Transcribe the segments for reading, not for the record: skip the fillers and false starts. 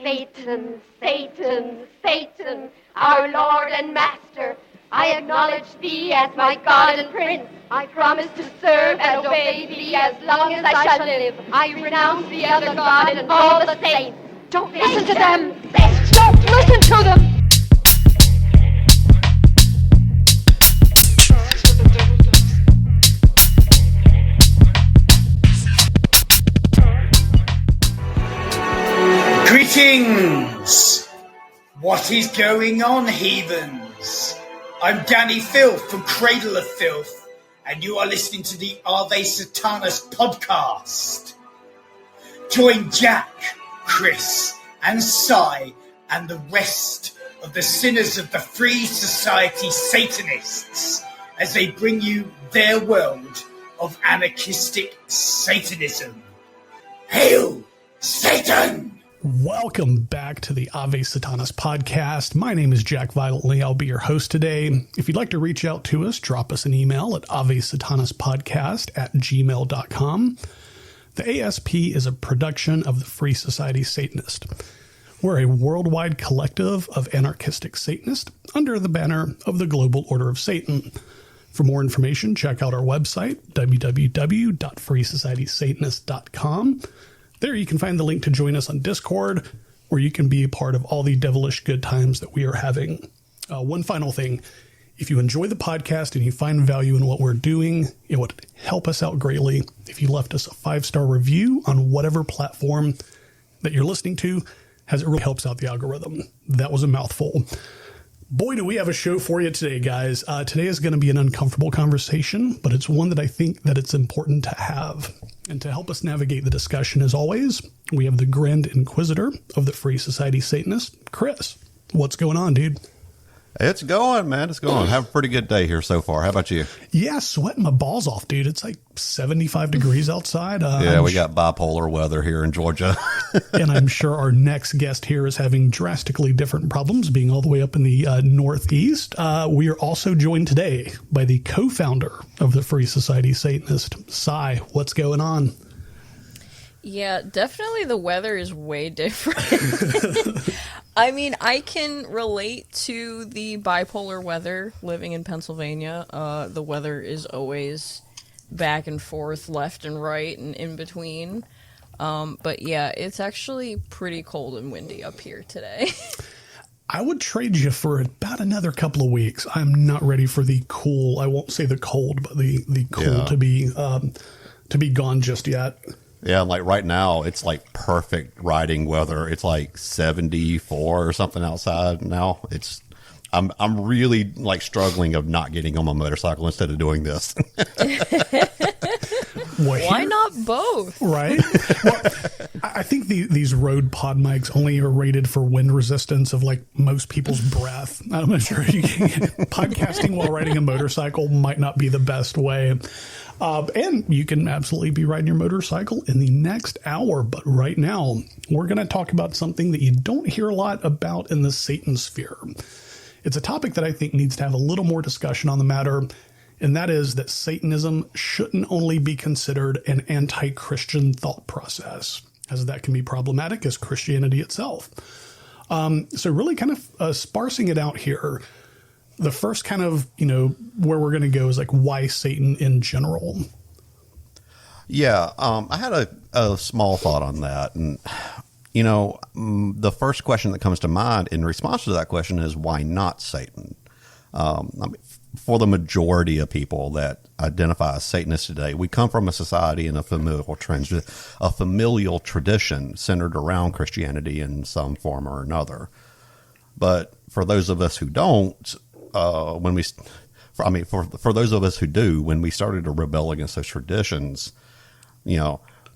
Satan, Satan, Satan, our Lord and Master, I acknowledge thee as my God and Prince. I promise to serve and obey thee as long as I shall live. I renounce the other God and all the saints. Don't listen to them! Don't listen to them! Greetings! What is going on, heathens? I'm Danny Filth from Cradle of Filth, and you are listening to the Ave Satanas podcast. Join Jack, Chris, and Sai, and the rest of the sinners of the Free Society Satanists as they bring you their world of anarchistic Satanism. Hail, Satan! Welcome back to the Ave Satanas podcast. My name is Jack Violently. I'll be your host today. If you'd like to reach out to us, drop us an email at avesatanaspodcast@gmail.com. The ASP is a production of the Free Society Satanist. We're a worldwide collective of anarchistic Satanists under the banner of the Global Order of Satan. For more information, check out our website, www.freesocietysatanist.com. There you can find the link to join us on Discord, where you can be a part of all the devilish good times that we are having. One final thing. If you enjoy the podcast and you find value in what we're doing, it would help us out greatly if you left us a 5-star review on whatever platform that you're listening to, as it really helps out the algorithm. That was a mouthful. Boy, do we have a show for you today, guys. Today is going to be an uncomfortable conversation, but it's one that I think that it's important to have. And to help us navigate the discussion, as always, we have the Grand Inquisitor of the Free Society Satanist, Chris. What's going on, dude? It's going, man. It's going. Have a pretty good day here so far. How about you? Yeah, sweating my balls off, dude. It's like 75 degrees outside. Yeah, we got bipolar weather here in Georgia. And I'm sure our next guest here is having drastically different problems, being all the way up in the Northeast. We are also joined today by the co-founder of the Free Society Satanist, Sai. What's going on? Yeah, definitely the weather is way different. I mean, I can relate to the bipolar weather living in Pennsylvania. The weather is always back and forth, left and right, and in between. But yeah, it's actually pretty cold and windy up here today. I would trade you for about another couple of weeks. I'm not ready for the cool. I won't say the cold, but the cool to be gone just yet. Yeah, like right now, it's like perfect riding weather. It's like 74 or something outside now. I'm really like struggling of not getting on my motorcycle instead of doing this. Why not both? Right? Well, I think these Rode pod mics only are rated for wind resistance of like most people's breath. I'm not sure you can podcasting while riding a motorcycle might not be the best way. And you can absolutely be riding your motorcycle in the next hour. But right now, we're going to talk about something that you don't hear a lot about in the Satan sphere. It's a topic that I think needs to have a little more discussion on the matter, and that is that Satanism shouldn't only be considered an anti-Christian thought process, as that can be problematic as Christianity itself. So really kind of sparsing it out here. The first kind of, where we're going to go is like why Satan in general. Yeah, I had a small thought on that. And, the first question that comes to mind in response to that question is why not Satan? For the majority of people that identify as Satanists today, we come from a society and a familial tradition centered around Christianity in some form or another. But for those of us who don't, for those of us who do, when we started to rebel against those traditions,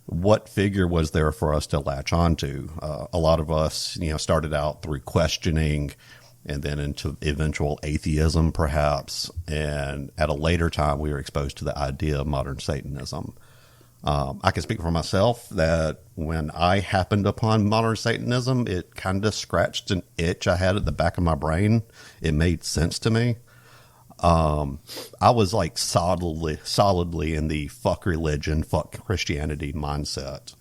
what figure was there for us to latch onto? A lot of us, started out through questioning and then into eventual atheism, perhaps. And at a later time, we were exposed to the idea of modern Satanism. I can speak for myself that when I happened upon modern Satanism, it kind of scratched an itch I had at the back of my brain. It made sense to me. I was like solidly in the fuck religion, fuck Christianity mindset.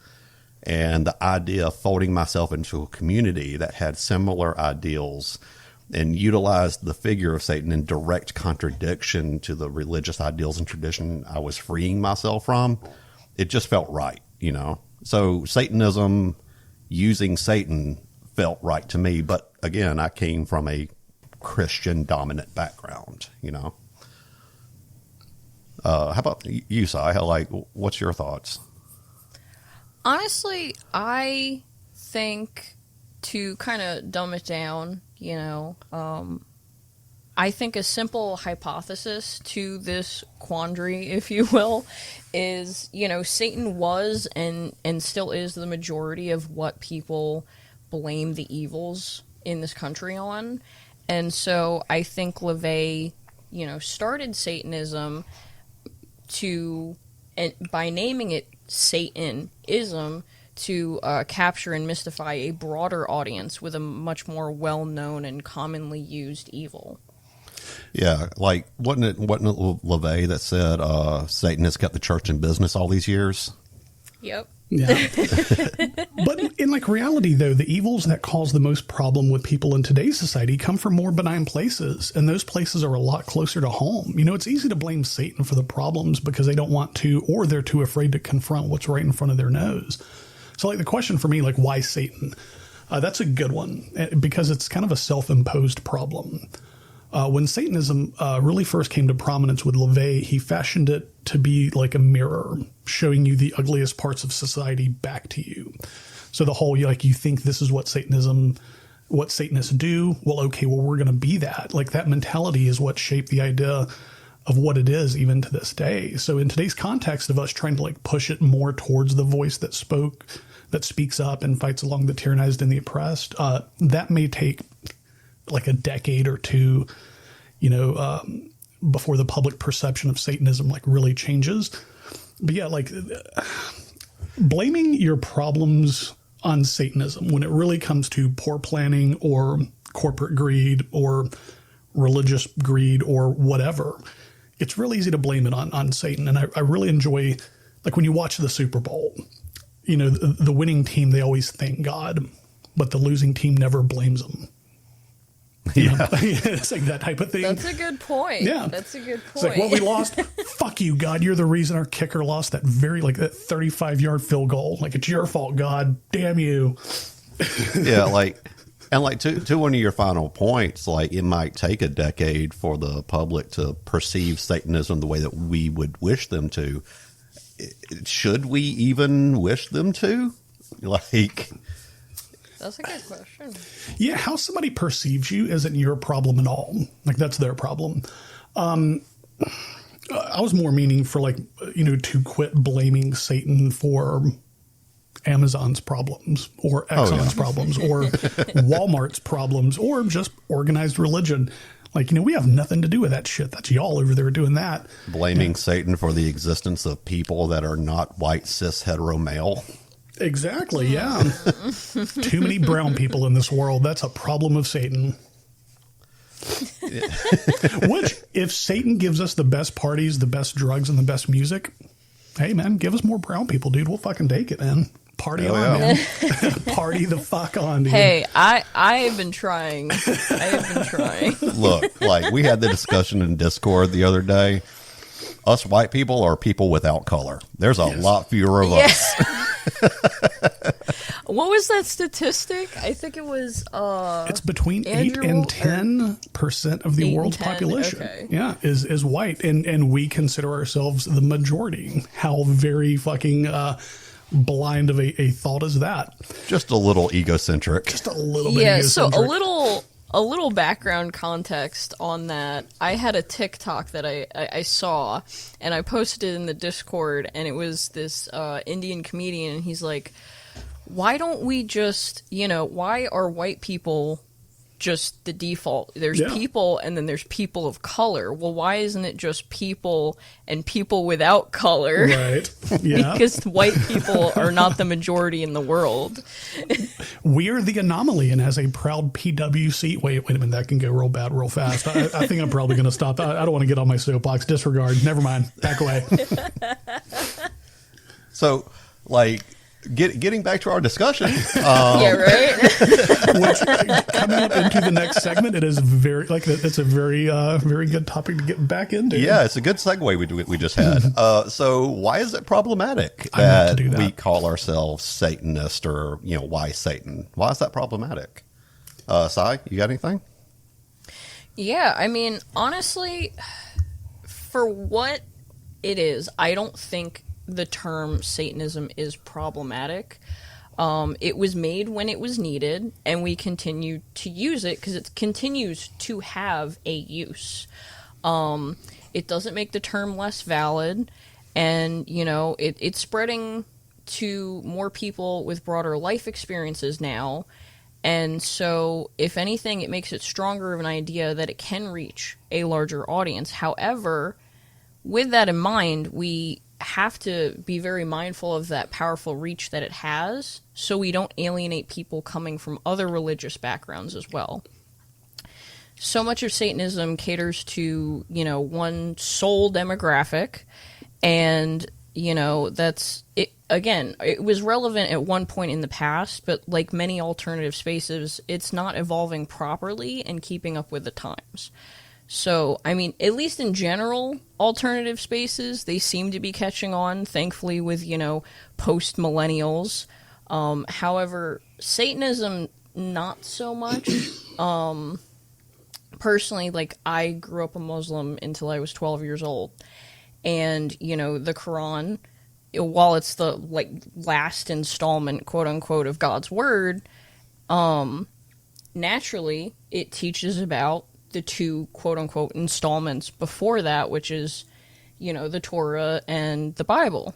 And the idea of folding myself into a community that had similar ideals and utilized the figure of Satan in direct contradiction to the religious ideals and tradition I was freeing myself from, it just felt right, you know? So Satanism, using Satan, felt right to me. But again, I came from a Christian dominant background, you know? How about you, Sai? What's your thoughts? Honestly, I think, to kind of dumb it down, you know, I think a simple hypothesis to this quandary, if you will, is, you know, Satan was and still is the majority of what people blame the evils in this country on. And so I think LaVey, you know, started Satanism by naming it Satanism, to capture and mystify a broader audience with a much more well-known and commonly used evil. Yeah, like wasn't it LaVey that said Satan has kept the church in business all these years? Yep. Yeah. But in reality, though, the evils that cause the most problem with people in today's society come from more benign places, and those places are a lot closer to home. You know, it's easy to blame Satan for the problems because they don't want to, or they're too afraid to confront what's right in front of their nose. So, the question for me, why Satan? That's a good one, because it's kind of a self-imposed problem. When Satanism really first came to prominence with LaVey, he fashioned it to be like a mirror, showing you the ugliest parts of society back to you. So the whole, you think this is what Satanists do. Well, we're going to be that. That mentality is what shaped the idea of what it is even to this day. So in today's context of us trying to push it more towards the voice that speaks up and fights along the tyrannized and the oppressed, that may take a decade or two, before the public perception of Satanism really changes. But yeah, blaming your problems on Satanism when it really comes to poor planning or corporate greed or religious greed or whatever, it's really easy to blame it on Satan. And I really enjoy, when you watch the Super Bowl, the winning team, they always thank God, but the losing team never blames them. Yeah. It's that type of thing. That's a good point. Yeah. That's a good It's point. well, we lost. Fuck you, God. You're the reason our kicker lost that that 35-yard field goal. It's your fault, God. Damn you. Yeah, to one of your final points, it might take a decade for the public to perceive Satanism the way that we would wish them to. Should we even wish them to? That's a good question. Yeah, how somebody perceives you isn't your problem at all. That's their problem. I was more meaning for to quit blaming Satan for Amazon's problems or Exxon's problems or Walmart's problems or just organized religion. We have nothing to do with that shit. That's y'all over there doing that. Blaming Satan for the existence of people that are not white, cis, hetero male. Exactly, yeah. Too many brown people in this world. That's a problem of Satan. Which, if Satan gives us the best parties, the best drugs, and the best music, hey, man, give us more brown people, dude. We'll fucking take it, man. Party on, man. Party the fuck on, dude. Hey, I have been trying. Look, we had the discussion in Discord the other day. Us white people are people without color. There's a lot fewer of us. What was that statistic? I think it was it's between 8 and 10% of the world's population. Okay. Yeah, is white, and we consider ourselves the majority. How very fucking blind of a thought is that? Just a little egocentric. Just a little bit. Yeah, egocentric. so a little background context on that. I had a TikTok that I saw, and I posted it in the Discord, and it was this Indian comedian, and he's like, why don't we just, why are white people just the default? There's people, and then there's people of color. Well, why isn't it just people and people without color? Right. Yeah. Because white people are not the majority in the world. We are the anomaly, and as a proud PWC, wait a minute, that can go real bad real fast. I think I'm probably going to stop. I don't want to get on my soapbox. Disregard. Never mind. Back away. So, getting back to our discussion. Yeah, right. Which, coming up into the next segment, it is it's a very good topic to get back into. Yeah, it's a good segue we just had. So why is it problematic I meant that to do that. we call ourselves Satanist, or why Satan? Why is that problematic? Sai, you got anything? Yeah, I mean, honestly, for what it is, I don't think the term Satanism is problematic. It was made when it was needed, and we continue to use it because it continues to have a use. It doesn't make the term less valid, and, it's spreading to more people with broader life experiences now. And so, if anything, it makes it stronger of an idea that it can reach a larger audience. However, with that in mind, we have to be very mindful of that powerful reach that it has, so we don't alienate people coming from other religious backgrounds as well. So much of Satanism caters to, one sole demographic, and, that's it. Again, it was relevant at one point in the past, but like many alternative spaces, it's not evolving properly and keeping up with the times. So, I mean, at least in general, alternative spaces, they seem to be catching on, thankfully, with, post-millennials. However, Satanism, not so much. Personally, I grew up a Muslim until I was 12 years old. And, the Quran, while it's the, last installment, quote-unquote, of God's Word, naturally, it teaches about the two quote-unquote installments before that, which is, the Torah and the Bible.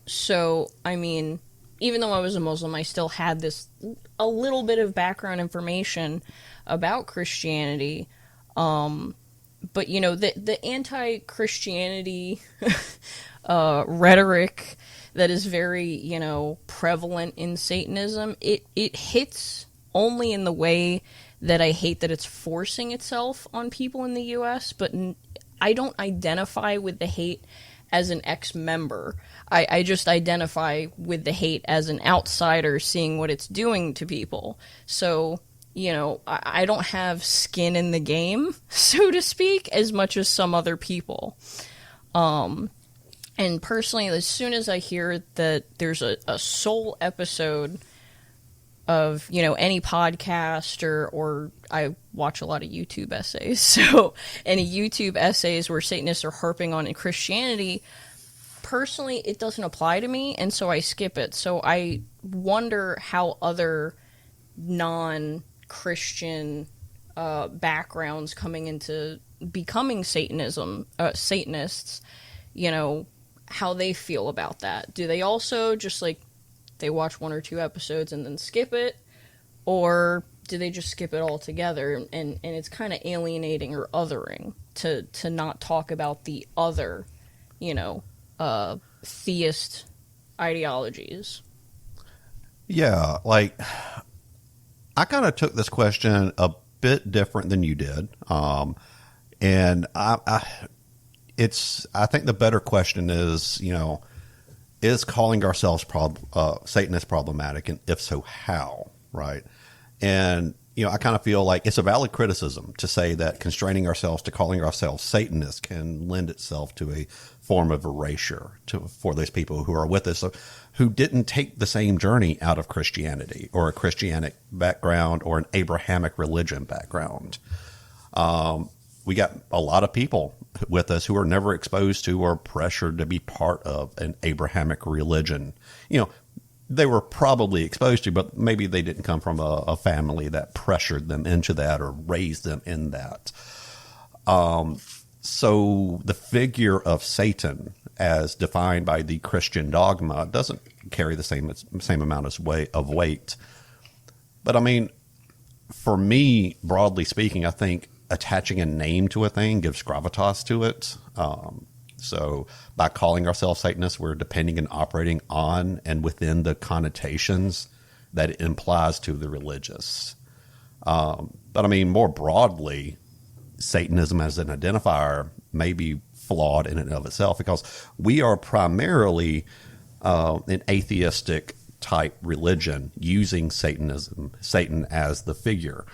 So, I mean, even though I was a Muslim, I still had a little bit of background information about Christianity. But, the anti-Christianity rhetoric that is very, prevalent in Satanism, it hits only in the way that I hate that it's forcing itself on people in the U.S., but I don't identify with the hate as an ex-member. I just identify with the hate as an outsider seeing what it's doing to people. So, I don't have skin in the game, so to speak, as much as some other people. And personally, as soon as I hear that there's a sole episode of, any podcast or I watch a lot of YouTube essays. So any YouTube essays where Satanists are harping on Christianity, personally, it doesn't apply to me. And so I skip it. So I wonder how other non-Christian backgrounds coming into becoming Satanists, how they feel about that. Do they also just they watch one or two episodes and then skip it, or do they just skip it altogether? And it's kind of alienating or othering to not talk about the other, theist ideologies. Yeah, I kind of took this question a bit different than you did, and I think the better question is, is calling ourselves Satanist problematic, and if so, how, right? And, I kind of feel like it's a valid criticism to say that constraining ourselves to calling ourselves Satanists can lend itself to a form of erasure for those people who are with us, who didn't take the same journey out of Christianity or a Christianic background or an Abrahamic religion background. We got a lot of people with us who are never exposed to or pressured to be part of an Abrahamic religion. They were probably exposed to, but maybe they didn't come from a family that pressured them into that or raised them in that. So the figure of Satan, as defined by the Christian dogma, doesn't carry the same amount of weight. But I mean, for me, broadly speaking, I think attaching a name to a thing gives gravitas to it. So by calling ourselves Satanists, we're depending and operating on and within the connotations that it implies to the religious. But I mean, more broadly, Satanism as an identifier may be flawed in and of itself, because we are primarily an atheistic type religion using Satan as the figure,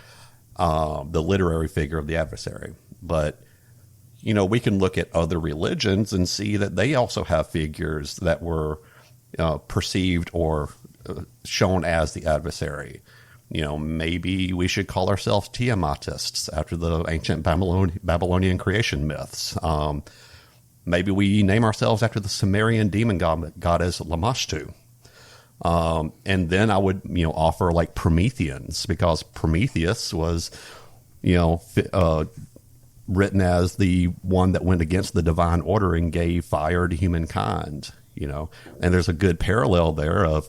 the literary figure of the adversary. But, we can look at other religions and see that they also have figures that were perceived or shown as the adversary. Maybe we should call ourselves Tiamatists after the ancient Babylonian creation myths. Maybe we name ourselves after the Sumerian demon goddess Lamashtu. And then I would, offer like Prometheans, because Prometheus was, written as the one that went against the divine order and gave fire to humankind, and there's a good parallel there of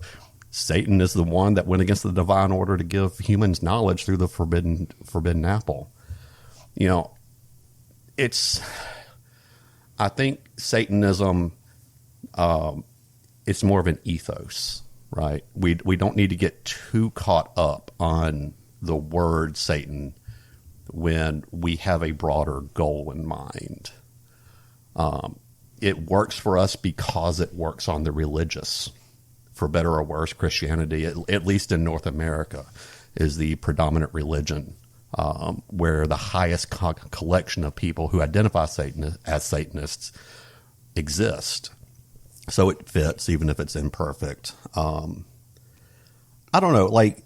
Satan is the one that went against the divine order to give humans knowledge through the forbidden apple. I think Satanism, it's more of an ethos, right? We don't need to get too caught up on the word Satan when we have a broader goal in mind. It works for us because it works on the religious. For better or worse, Christianity, at least in North America, is the predominant religion, where the highest collection of people who identify as Satanists exist. So it fits, even if it's imperfect. I don't know, like,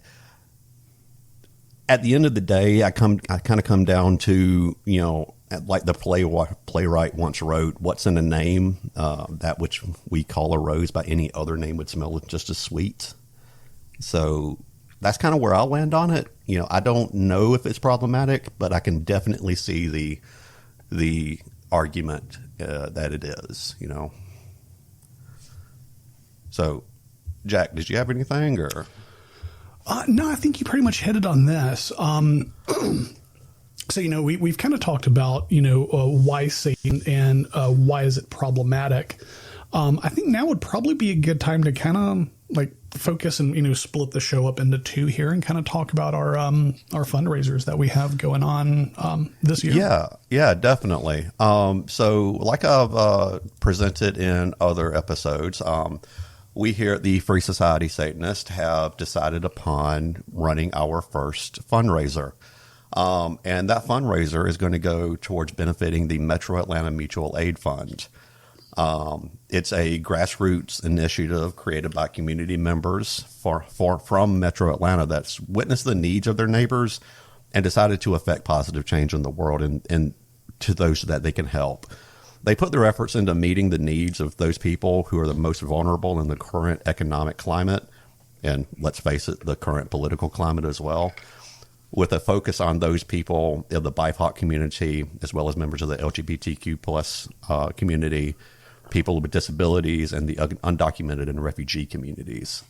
at the end of the day, I kind of come down to, like the playwright once wrote, what's in a name? That which we call a rose by any other name would smell just as sweet. So that's kind of where I'll land on it. I don't know if it's problematic, but I can definitely see the argument that it is, So, Jack, did you have anything, or? No, I think you pretty much hit it on this. So, we've kind of talked about, why Satan and why is it problematic. I think now would probably be a good time to kind of like focus and, split the show up into two here and kind of talk about our fundraisers that we have going on this year. Yeah, definitely. So like I've presented in other episodes, we here at the Free Society Satanist have decided upon running our first fundraiser. And that fundraiser is going to go towards benefiting the Metro Atlanta Mutual Aid Fund. It's a grassroots initiative created by community members from Metro Atlanta that's witnessed the needs of their neighbors and decided to affect positive change in the world and to those that they can help. They put their efforts into meeting the needs of those people who are the most vulnerable in the current economic climate, and let's face it, the current political climate as well, with a focus on those people in the BIPOC community, as well as members of the LGBTQ plus community, people with disabilities, and the undocumented and refugee communities.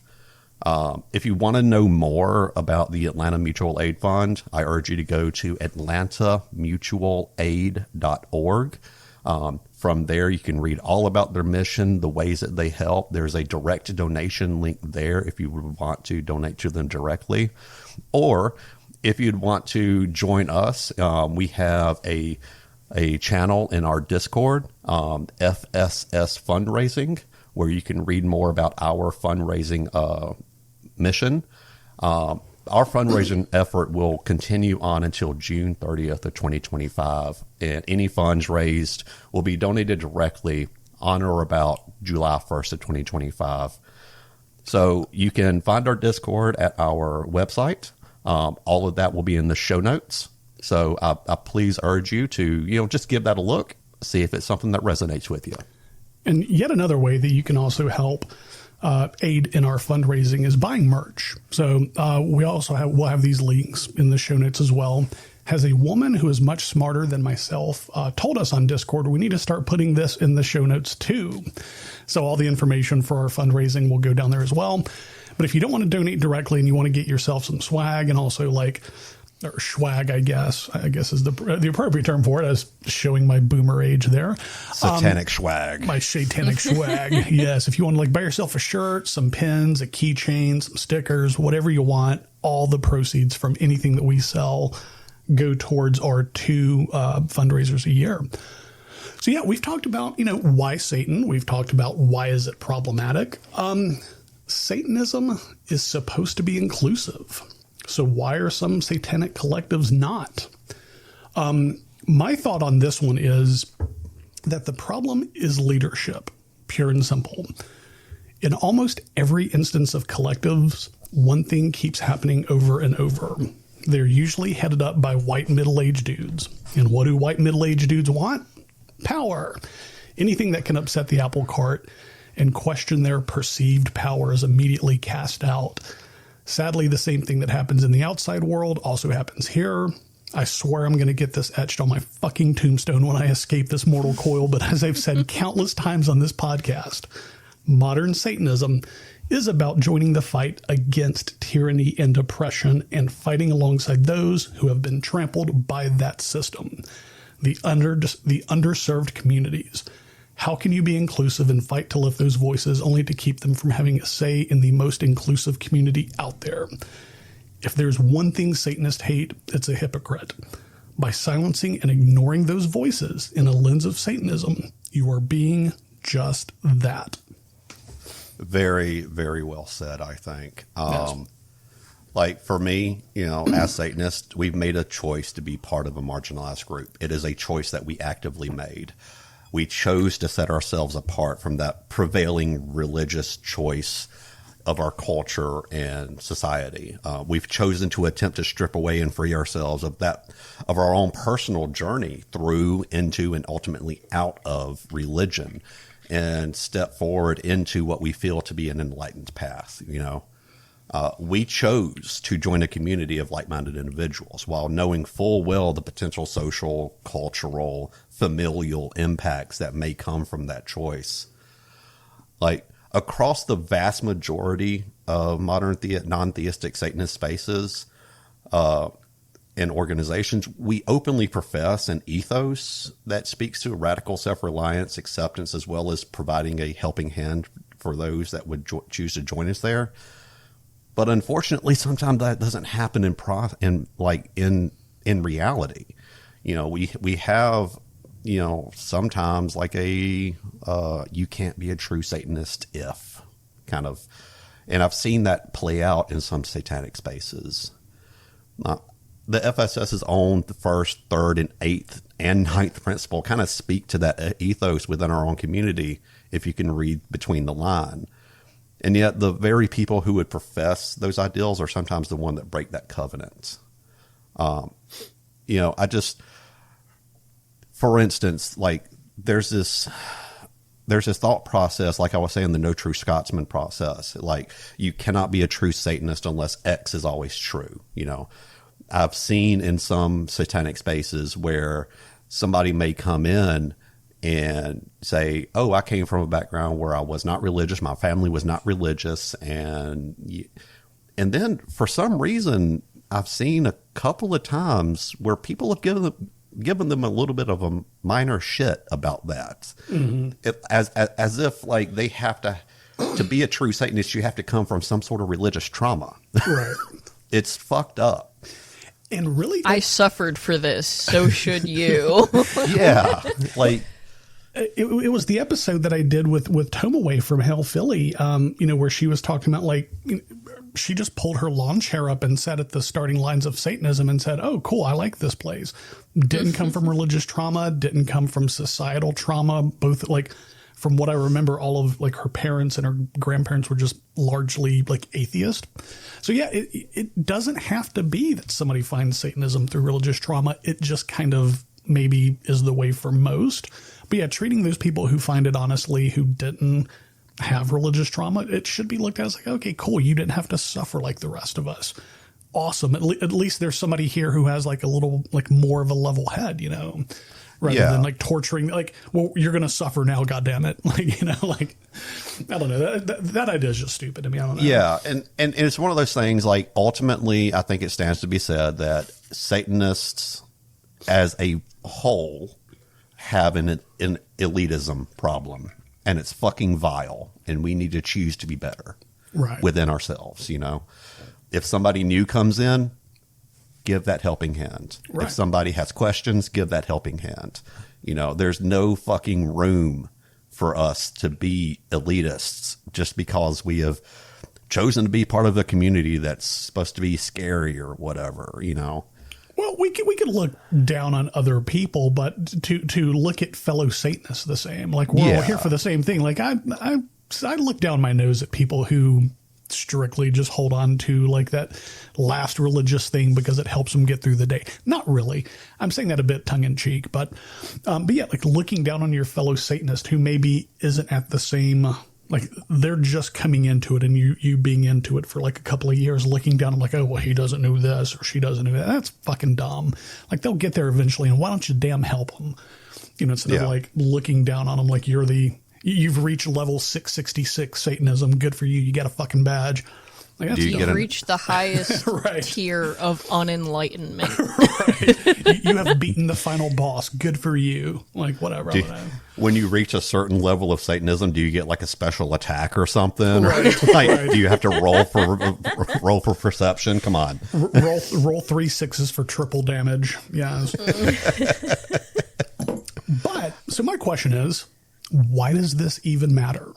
If you want to know more about the Atlanta Mutual Aid Fund, I urge you to go to atlantamutualaid.org. From there, you can read all about their mission, the ways that they help. There's a direct donation link there if you would want to donate to them directly. Or if you'd want to join us, we have a channel in our Discord, FSS Fundraising, where you can read more about our fundraising mission. Our fundraising effort will continue on until June 30th of 2025, and any funds raised will be donated directly on or about July 1st of 2025. So you can find our Discord at our website. All of that will be in the show notes. So I please urge you to, just give that a look, see if it's something that resonates with you. And yet another way that you can also help aid in our fundraising is buying merch. So we'll have these links in the show notes as well. Has a woman who is much smarter than myself told us on Discord, we need to start putting this in the show notes too. So all the information for our fundraising will go down there as well. But if you don't want to donate directly and you want to get yourself some swag and also or swag, I guess is the appropriate term for it, as showing my boomer age there. Satanic swag. My satanic swag. Yes. If you want to buy yourself a shirt, some pins, a keychain, some stickers, whatever you want, all the proceeds from anything that we sell go towards our two fundraisers a year. So yeah, we've talked about, why Satan. We've talked about why is it problematic. Satanism is supposed to be inclusive. So why are some satanic collectives not? My thought on this one is that the problem is leadership, pure and simple. In almost every instance of collectives, one thing keeps happening over and over. They're usually headed up by white middle-aged dudes. And what do white middle-aged dudes want? Power. Anything that can upset the apple cart and question their perceived power is immediately cast out. Sadly, the same thing that happens in the outside world also happens here. I swear I'm going to get this etched on my fucking tombstone when I escape this mortal coil, but as I've said countless times on this podcast, modern Satanism is about joining the fight against tyranny and oppression and fighting alongside those who have been trampled by that system. The underserved communities. How can you be inclusive and fight to lift those voices only to keep them from having a say in the most inclusive community out there? If there's one thing Satanists hate, it's a hypocrite. By silencing and ignoring those voices in a lens of Satanism, you are being just that. Very, very well said, I think. Yes. Like for me, as Satanists, we've made a choice to be part of a marginalized group. It is a choice that we actively made. We chose to set ourselves apart from that prevailing religious choice of our culture and society. We've chosen to attempt to strip away and free ourselves of our own personal journey through, into, and ultimately out of religion, and step forward into what we feel to be an enlightened path. We chose to join a community of like-minded individuals while knowing full well the potential social, cultural, familial impacts that may come from that choice. Like, across the vast majority of modern non-theistic Satanist spaces and organizations, we openly profess an ethos that speaks to radical self-reliance, acceptance, as well as providing a helping hand for those that would choose to join us there. But unfortunately, sometimes that doesn't happen in reality. We have, sometimes like you can't be a true Satanist if kind of, and I've seen that play out in some satanic spaces. The FSS's own first, third, and eighth and ninth principle kind of speak to that ethos within our own community, if you can read between the line. And yet the very people who would profess those ideals are sometimes the one that break that covenant. For instance, like there's this thought process, like I was saying, the no true Scotsman process. Like, you cannot be a true Satanist unless X is always true. I've seen in some satanic spaces where somebody may come in and say, oh, I came from a background where I was not religious. My family was not religious. And then for some reason, I've seen a couple of times where people have given them a little bit of a minor shit about that. Mm-hmm. As if like they have to be a true Satanist, you have to come from some sort of religious trauma. Right. It's fucked up. And really, I suffered for this. So should you. Yeah. Like, It was the episode that I did with Tomaway from Hell Philly, where she was talking about, like, she just pulled her lawn chair up and sat at the starting lines of Satanism and said, oh, cool, I like this place. Didn't come from religious trauma, didn't come from societal trauma. Both, like, from what I remember, all of, like, her parents and her grandparents were just largely, like, atheist. So, yeah, it doesn't have to be that somebody finds Satanism through religious trauma. It just kind of maybe is the way for most. But yeah, treating those people who find it honestly, who didn't have religious trauma, it should be looked at as like, okay, cool, you didn't have to suffer like the rest of us. Awesome. At least there's somebody here who has like a little, like more of a level head, rather than like torturing, like, well, you're going to suffer now, goddammit. Like, like, I don't know. That idea is just stupid to me. I don't know. Yeah. And it's one of those things, like, ultimately, I think it stands to be said that Satanists as a whole have an elitism problem, and it's fucking vile, and we need to choose to be better within ourselves. If somebody new comes in, give that helping hand. Right. If somebody has questions, give that helping hand. You know, there's no fucking room for us to be elitists just because we have chosen to be part of a community that's supposed to be scary or whatever, you know. Well, we could look down on other people, but to look at fellow Satanists the same, like we're all here for the same thing. Like I look down my nose at people who strictly just hold on to like that last religious thing because it helps them get through the day. Not really. I'm saying that a bit tongue in cheek, but yeah, like looking down on your fellow Satanist who maybe isn't at the same, like they're just coming into it and you being into it for like a couple of years, looking down and like, oh, well, he doesn't know this or she doesn't know that. That's fucking dumb. Like they'll get there eventually. And why don't you damn help them? You know, instead of like looking down on them like you've reached level 666 Satanism. Good for you. You got a fucking badge. Like, You've reached the highest tier of unenlightenment. Right. You have beaten the final boss. Good for you. Like, whatever. When you reach a certain level of Satanism, do you get like a special attack or something? Right. Like, do you have to roll for perception? Come on. Roll 3 6s for triple damage. Yes. But, so my question is, why does this even matter?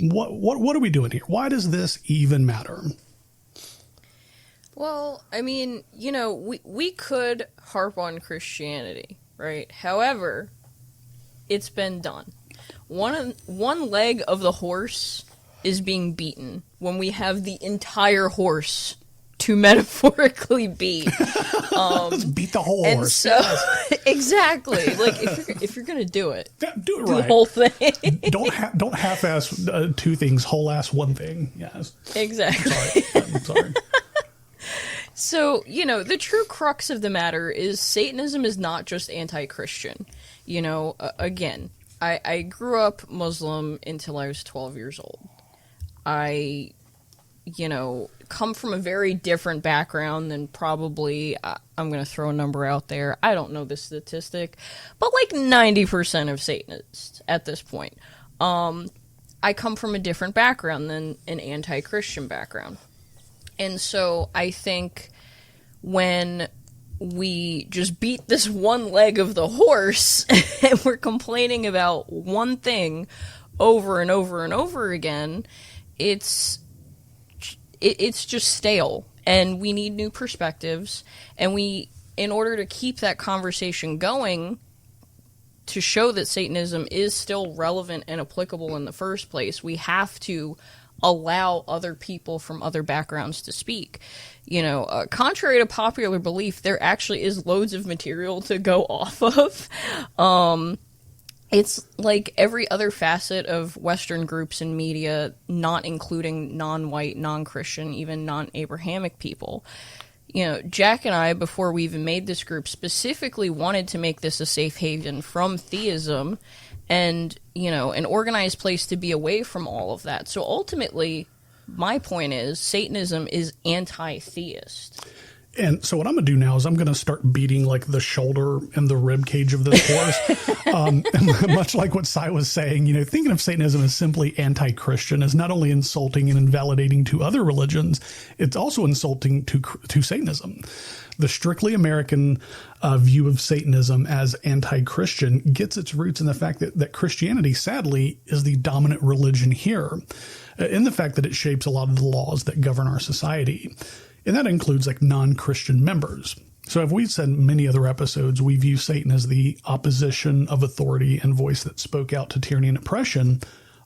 What are we doing here? Why does this even matter? Well, I mean, you know, we could harp on Christianity, right? However, it's been done. One leg of the horse is being beaten when we have the entire horse to metaphorically beat. Let's beat the whole horse. So, exactly. Like if you're gonna do it, do it do right. the whole thing. Don't half-ass two things, whole-ass one thing. Yes. Exactly. I'm sorry. So, you know, the true crux of the matter is Satanism is not just anti-Christian. You know, again, I grew up Muslim until I was 12 years old. I, you know, come from a very different background than probably, I'm going to throw a number out there. I don't know this statistic, but like 90% of Satanists at this point. I come from a different background than an anti-Christian background. And so I think when we just beat this one leg of the horse and we're complaining about one thing over and over and over again, it's just stale, and we need new perspectives, and in order to keep that conversation going, to show that Satanism is still relevant and applicable in the first place, we have to allow other people from other backgrounds to speak. You know, contrary to popular belief, there actually is loads of material to go off of. It's like every other facet of Western groups and media, not including non-white, non-Christian, even non-Abrahamic people. You know, Jack and I, before we even made this group, specifically wanted to make this a safe haven from theism and, you know, an organized place to be away from all of that. So ultimately, my point is, Satanism is anti-theist. And so what I'm going to do now is I'm going to start beating like the shoulder and the rib cage of this horse. Much like what Sai was saying, you know, thinking of Satanism as simply anti-Christian is not only insulting and invalidating to other religions, it's also insulting to Satanism. The strictly American view of Satanism as anti-Christian gets its roots in the fact that Christianity, sadly, is the dominant religion here, in the fact that it shapes a lot of the laws that govern our society. And that includes like non-Christian members. So as we've said in many other episodes, we view Satan as the opposition of authority and voice that spoke out to tyranny and oppression.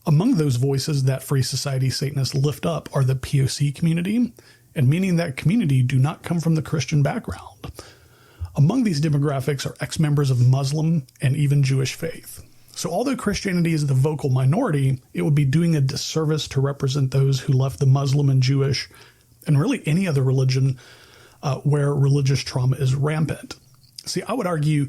Among those voices that Free Society Satanists lift up are the POC community, and many in that community do not come from the Christian background. Among these demographics are ex-members of Muslim and even Jewish faith. So although Christianity is the vocal minority, it would be doing a disservice to represent those who left the Muslim and Jewish and really any other religion where religious trauma is rampant. See, I would argue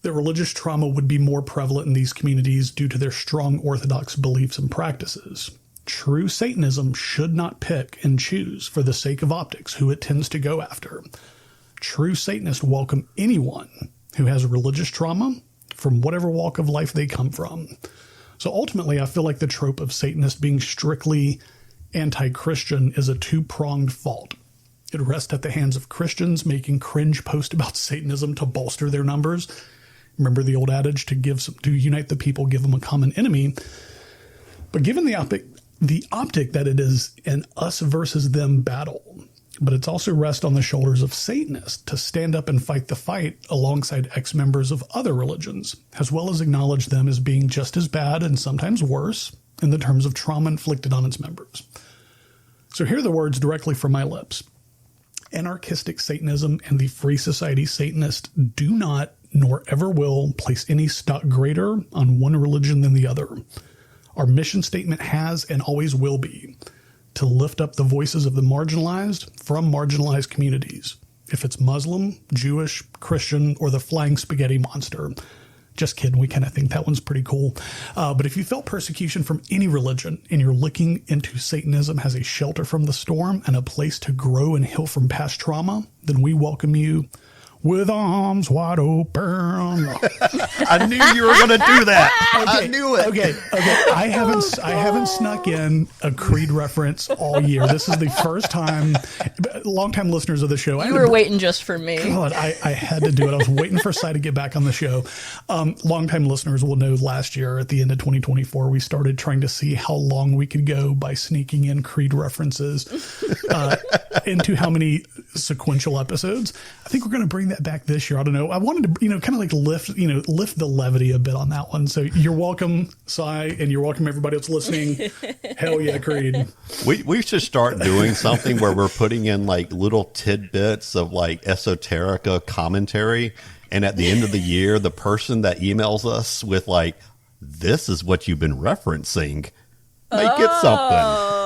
that religious trauma would be more prevalent in these communities due to their strong orthodox beliefs and practices. True Satanism should not pick and choose for the sake of optics who it tends to go after. True Satanists welcome anyone who has religious trauma from whatever walk of life they come from. So ultimately, I feel like the trope of Satanists being strictly anti-Christian is a two-pronged fault. It rests at the hands of Christians making cringe posts about Satanism to bolster their numbers, Remember the old adage, to unite the people, give them a common enemy. But given the optic that it is an us versus them battle, but it's also rest on the shoulders of Satanists to stand up and fight the fight alongside ex-members of other religions, as well as acknowledge them as being just as bad and sometimes worse in the terms of trauma inflicted on its members. So here are the words directly from my lips. Anarchistic Satanism and the Free Society Satanist do not, nor ever will, place any stock greater on one religion than the other. Our mission statement has and always will be to lift up the voices of the marginalized from marginalized communities. If it's Muslim, Jewish, Christian, or the flying spaghetti monster. Just kidding, we kind of think that one's pretty cool. But if you felt persecution from any religion and you're looking into Satanism as a shelter from the storm and a place to grow and heal from past trauma, then we welcome you with arms wide open. I knew you were going to do that. Okay, I knew it. Okay. I haven't snuck in a Creed reference all year. This is the first time. Longtime listeners of the show, You were waiting just for me. God, I had to do it. I was waiting for Sai to get back on the show. Longtime listeners will know last year at the end of 2024, we started trying to see how long we could go by sneaking in Creed references into how many sequential episodes. I think we're going to bring that back this year. I don't know. I wanted to, kind of like lift the levity a bit on that one. So you're welcome, Sai, and you're welcome everybody else listening. Hell yeah, Creed. We should start doing something where we're putting in like little tidbits of like esoterica commentary. And at the end of the year, the person that emails us with like, this is what you've been referencing, may get something.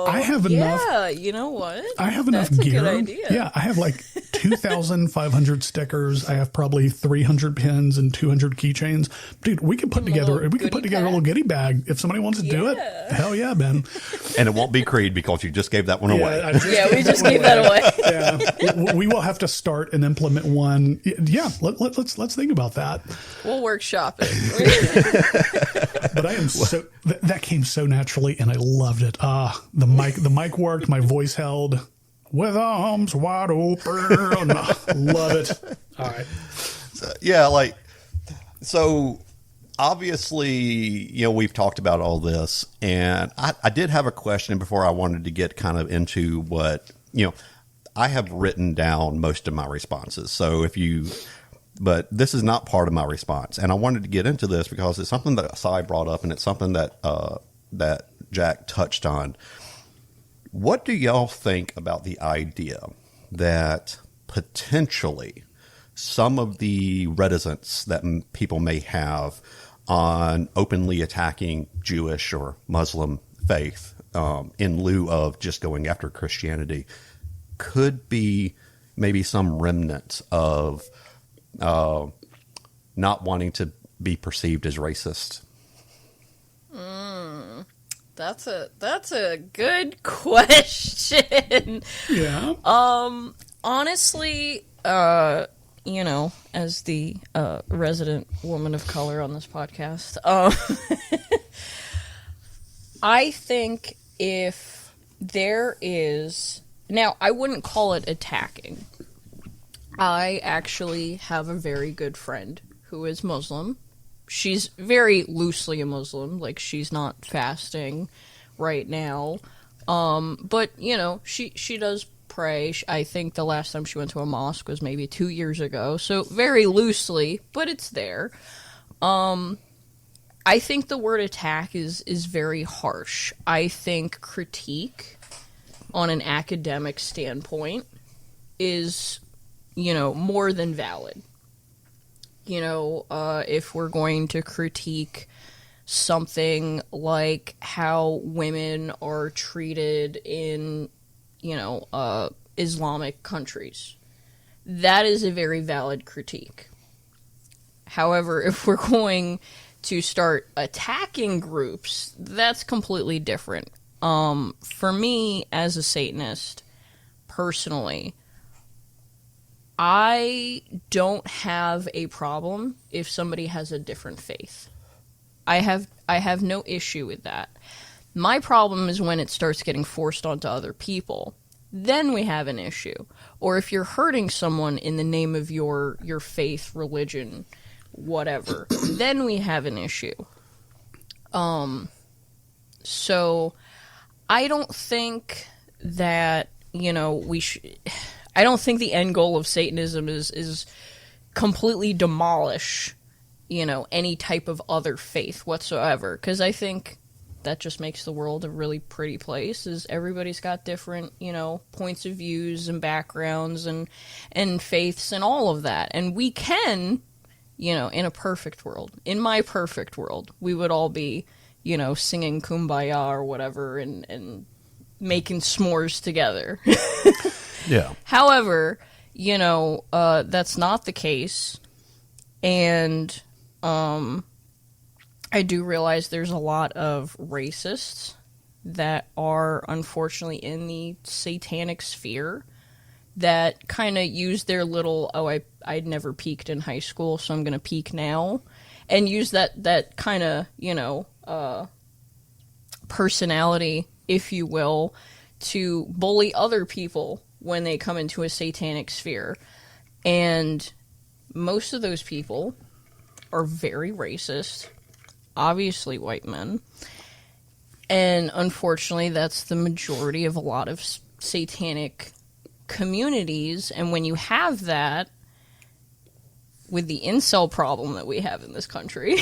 I have enough. Yeah, you know what? I have enough That's gear. A good idea. Yeah, I have like 2,500 stickers. I have probably 300 pins and 200 keychains. Dude, we could put together a little goodie bag if somebody wants to do it. Hell yeah, Ben. And it won't be Creed because you just gave that one away. We just gave that away. Yeah, we will have to start and implement one. Yeah, let's think about that. We'll workshop it. But I am so that came so naturally, and I loved it. The mic worked, my voice held. With arms wide open. Love it. All right. So obviously, we've talked about all this, and I did have a question before I wanted to get kind of into what, I have written down most of my responses. So but this is not part of my response. And I wanted to get into this because it's something that Sai brought up, and it's something that Jack touched on. What do y'all think about the idea that potentially some of the reticence that people may have on openly attacking Jewish or Muslim faith in lieu of just going after Christianity could be maybe some remnant of not wanting to be perceived as racist? That's a good question. Yeah. Honestly, as the resident woman of color on this podcast, I think if there is... Now, I wouldn't call it attacking. I actually have a very good friend who is Muslim. She's very loosely a Muslim, like she's not fasting right now. But, she does pray. I think the last time she went to a mosque was maybe 2 years ago. So very loosely, but it's there. I think the word attack is very harsh. I think critique on an academic standpoint is, more than valid. If we're going to critique something like how women are treated in, Islamic countries, that is a very valid critique. However, if we're going to start attacking groups, that's completely different. For me, as a Satanist, personally, I don't have a problem if somebody has a different faith. I have no issue with that. My problem is when it starts getting forced onto other people. Then we have an issue. Or if you're hurting someone in the name of your faith, religion, whatever, then we have an issue. So I don't think that, you know, I don't think the end goal of Satanism is completely demolish, you know, any type of other faith whatsoever. Because I think that just makes the world a really pretty place, is everybody's got different, you know, points of views and backgrounds and faiths and all of that. And we can, you know, in a perfect world, in my perfect world, we would all be, you know, singing Kumbaya or whatever and making s'mores together. Yeah. However, you know, that's not the case. And I do realize there's a lot of racists that are unfortunately in the satanic sphere that kind of use their little, I'd never peaked in high school, so I'm going to peak now, and use that kind of, you know, personality, if you will, to bully other people when they come into a satanic sphere. And most of those people are very racist, obviously white men. And unfortunately, that's the majority of a lot of satanic communities. And when you have that, with the incel problem that we have in this country,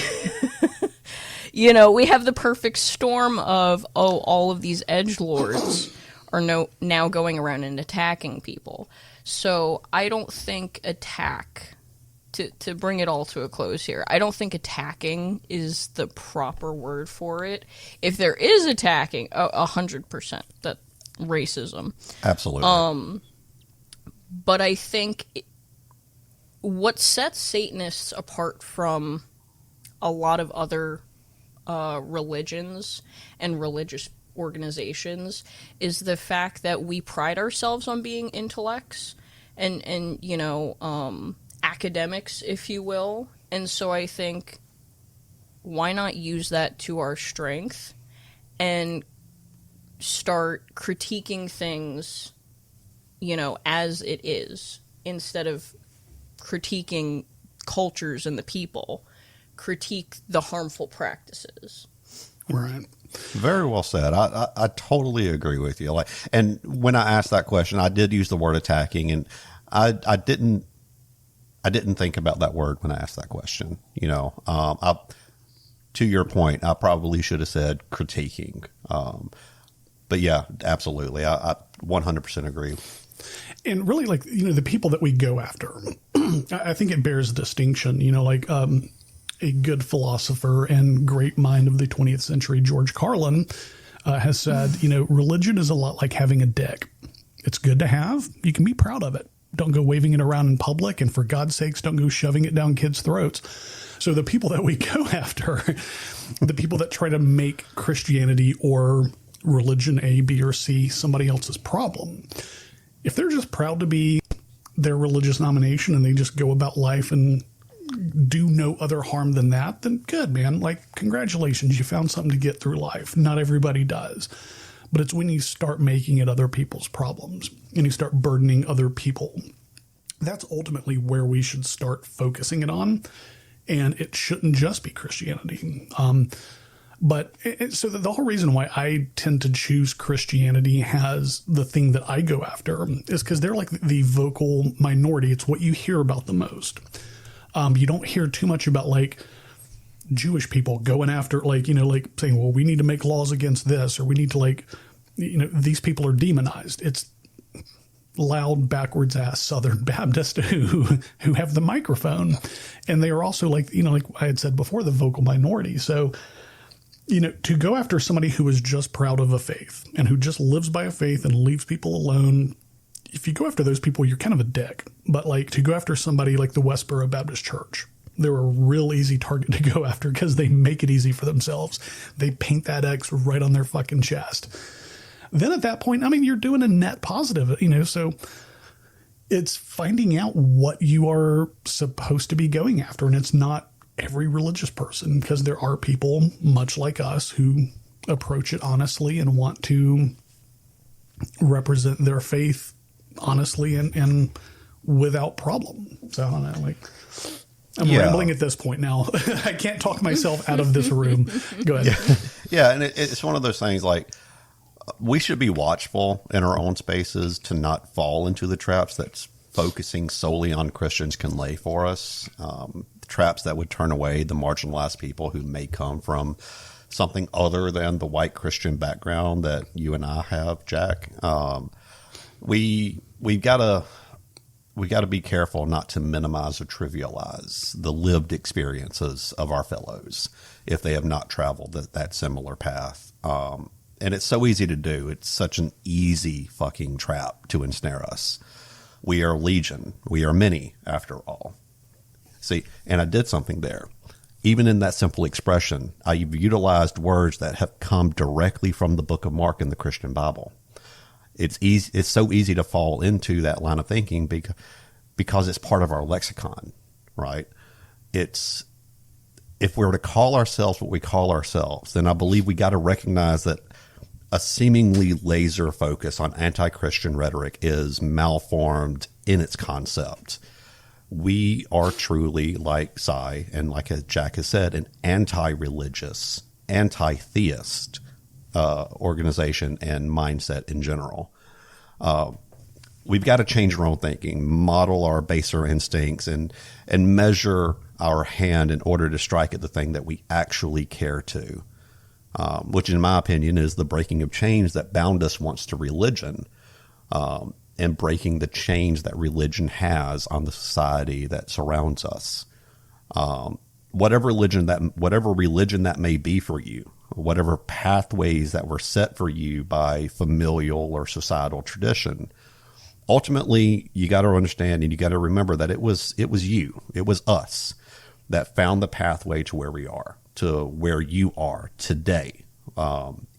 you know, we have the perfect storm of, all of these edgelords are now going around and attacking people. So I don't think to bring it all to a close here, I don't think attacking is the proper word for it. If there is attacking, 100%, that racism. Absolutely. But I think what sets Satanists apart from a lot of other religions and religious organizations is the fact that we pride ourselves on being intellects and you know, academics, if you will. And so I think, why not use that to our strength and start critiquing things, you know, as it is, instead of critiquing cultures and the people, critique the harmful practices. Right. Very well said. I totally agree with you. Like, and when I asked that question, I did use the word attacking, and I didn't think about that word when I asked that question. You know, to your point, I probably should have said critiquing. But yeah, absolutely. I 100% agree. And really, like, you know, the people that we go after, I think it bears distinction, you know, like, a good philosopher and great mind of the 20th century, George Carlin, has said, you know, religion is a lot like having a dick. It's good to have. You can be proud of it. Don't go waving it around in public. And for God's sakes, don't go shoving it down kids' throats. So the people that we go after, the people that try to make Christianity or religion A, B, or C somebody else's problem, if they're just proud to be their religious nomination and they just go about life and do no other harm than that, then good, man. Like, congratulations, you found something to get through life. Not everybody does. But it's when you start making it other people's problems and you start burdening other people, that's ultimately where we should start focusing it on. And it shouldn't just be Christianity. So the whole reason why I tend to choose Christianity as the thing that I go after is because they're like the vocal minority. It's what you hear about the most. You don't hear too much about, like, Jewish people going after, like, you know, like saying, well, we need to make laws against this, or we need to, like, you know, these people are demonized. It's loud, backwards ass Southern Baptists who have the microphone. And they are also, like, you know, like I had said before, the vocal minority. So, you know, to go after somebody who is just proud of a faith and who just lives by a faith and leaves people alone, if you go after those people, you're kind of a dick. But, like, to go after somebody like the Westboro Baptist Church, they're a real easy target to go after because they make it easy for themselves. They paint that X right on their fucking chest. Then at that point, I mean, you're doing a net positive, you know, so it's finding out what you are supposed to be going after. And it's not every religious person, because there are people much like us who approach it honestly and want to represent their faith honestly and without problem. So I don't know, like, I'm rambling at this point now. I can't talk myself out of this room. Go ahead. Yeah, and it's one of those things like we should be watchful in our own spaces to not fall into the traps that focusing solely on Christians can lay for us. Traps that would turn away the marginalized people who may come from something other than the white Christian background that you and I have, Jack. We've got to be careful not to minimize or trivialize the lived experiences of our fellows if they have not traveled that similar path. And it's so easy to do. It's such an easy fucking trap to ensnare us. We are legion. We are many, after all. See, and I did something there. Even in that simple expression, I've utilized words that have come directly from the book of Mark in the Christian Bible. It's easy. It's so easy to fall into that line of thinking because it's part of our lexicon, right? If we're to call ourselves what we call ourselves, then I believe we got to recognize that a seemingly laser focus on anti-Christian rhetoric is malformed in its concept. We are truly, like Sai and like Jack has said, an anti-religious, anti-theist organization and mindset in general. We've got to change our own thinking, model our baser instincts, and measure our hand in order to strike at the thing that we actually care to, which in my opinion is the breaking of chains that bound us once to religion, and breaking the chains that religion has on the society that surrounds us. Whatever religion that may be for you, whatever pathways that were set for you by familial or societal tradition, ultimately you got to understand and you got to remember that it was us that found the pathway to where we are, to where you are today.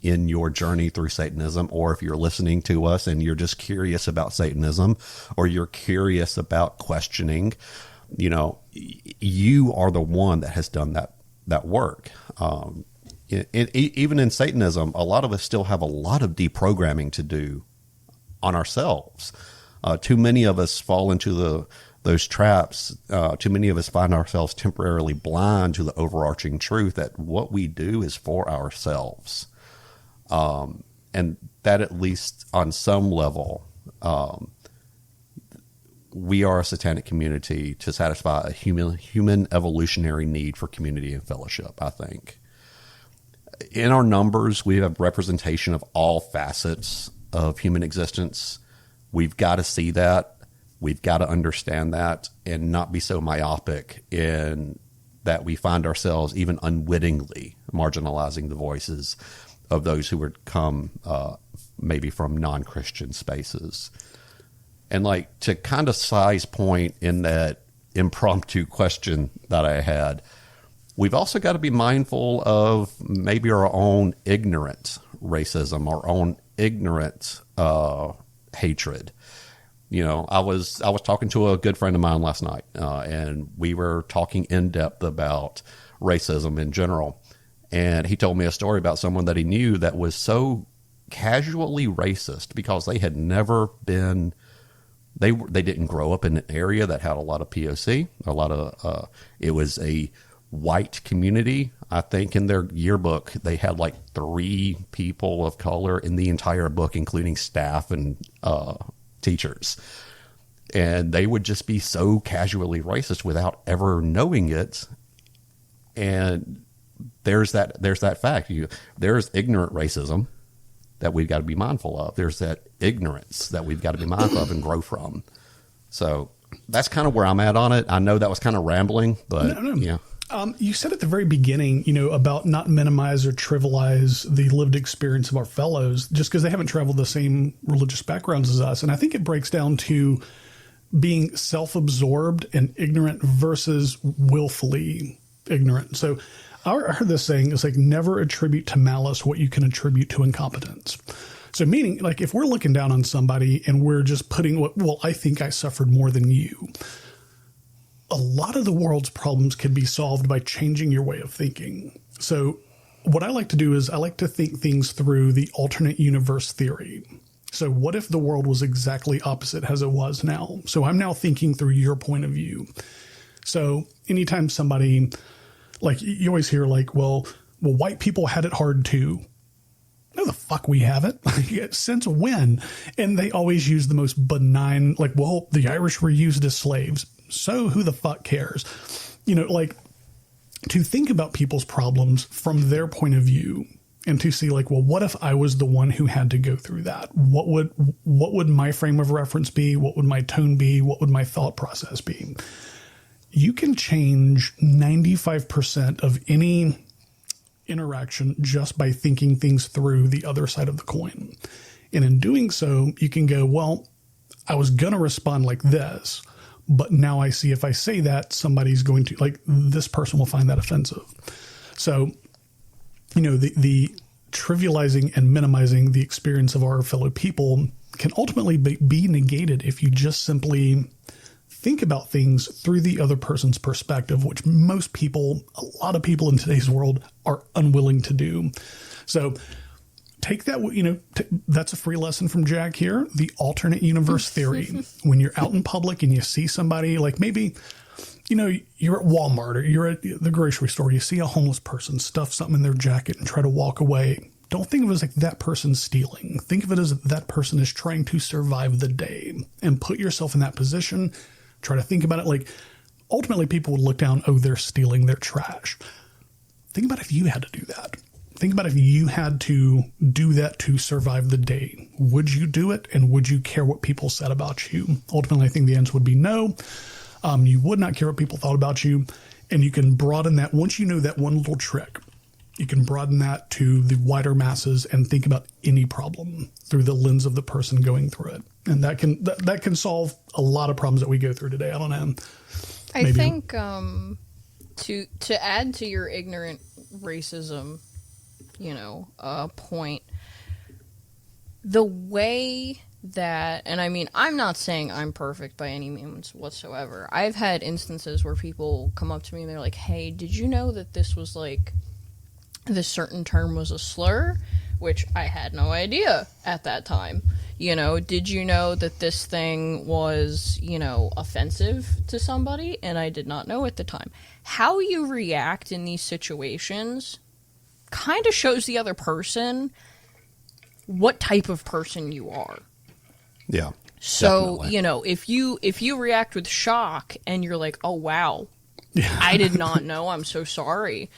In your journey through Satanism, or if you're listening to us and you're just curious about Satanism, or you're curious about questioning, you are the one that has done that work. Even in Satanism, a lot of us still have a lot of deprogramming to do on ourselves. Too many of us fall into those traps. Too many of us find ourselves temporarily blind to the overarching truth that what we do is for ourselves. And that, at least on some level, we are a satanic community to satisfy a human evolutionary need for community and fellowship, I think. In our numbers, we have representation of all facets of human existence. We've got to see that. We've got to understand that and not be so myopic in that we find ourselves even unwittingly marginalizing the voices of those who would come maybe from non-Christian spaces. And like to kind of Sai's point in that impromptu question that I had, we've also got to be mindful of maybe our own ignorant racism, our own ignorant hatred. I was talking to a good friend of mine last night, and we were talking in depth about racism in general. And he told me a story about someone that he knew that was so casually racist because they had never been, they didn't grow up in an area that had a lot of POC, it was a white community. I think in their yearbook, they had like 3 people of color in the entire book, including staff and teachers. And they would just be so casually racist without ever knowing it. And there's that fact. There's ignorant racism that we've got to be mindful of. There's that ignorance that we've got to be mindful of and grow from. So that's kind of where I'm at on it. I know that was kind of rambling, but no. Yeah. You said at the very beginning, about not minimize or trivialize the lived experience of our fellows just because they haven't traveled the same religious backgrounds as us. And I think it breaks down to being self-absorbed and ignorant versus willfully ignorant. So I heard this saying, it's like never attribute to malice what you can attribute to incompetence. So meaning, like, if we're looking down on somebody and we're just putting, I think I suffered more than you. A lot of the world's problems could be solved by changing your way of thinking. So what I like to do is I like to think things through the alternate universe theory. So what if the world was exactly opposite as it was now? So I'm now thinking through your point of view. So anytime somebody, like, you always hear like, well, white people had it hard too. No, the fuck we haven't. Since when? And they always use the most benign, like, well, the Irish were used as slaves. So who the fuck cares? You know, like, to think about people's problems from their point of view and to see like, well, what if I was the one who had to go through that? What would my frame of reference be? What would my tone be? What would my thought process be? You can change 95% of any interaction just by thinking things through the other side of the coin. And in doing so, you can go, well, I was going to respond like this, but now I see if I say that, somebody's going to, like, this person will find that offensive. So, you know, the trivializing and minimizing the experience of our fellow people can ultimately be negated if you just simply think about things through the other person's perspective, which most people, a lot of people in today's world, are unwilling to do. So take that, you know, that's a free lesson from Jack here, the alternate universe theory. When you're out in public and you see somebody, like maybe, you know, you're at Walmart or you're at the grocery store, you see a homeless person stuff something in their jacket and try to walk away. Don't think of it as like that person's stealing. Think of it as that person is trying to survive the day, and put yourself in that position. Try to think about it like, ultimately people would look down, oh, they're stealing, they're trash. Think about if you had to do that. Think about if you had to do that to survive the day. Would you do it? And would you care what people said about you? Ultimately, I think the answer would be no. You would not care what people thought about you. And you can broaden that. Once you know that one little trick, you can broaden that to the wider masses and think about any problem through the lens of the person going through it. And that can solve a lot of problems that we go through today. I don't know. I think to add to your ignorant racism, you know, point, the way that, and I mean, I'm not saying I'm perfect by any means whatsoever. I've had instances where people come up to me and they're like, hey, did you know that this was like, this certain term was a slur? Which I had no idea at that time. You know, did you know that this thing was, you know, offensive to somebody? And I did not know at the time. How you react in these situations kind of shows the other person what type of person you are. Yeah. So, definitely. you know, if you react with shock and you're like, oh, wow, I did not know, I'm so sorry.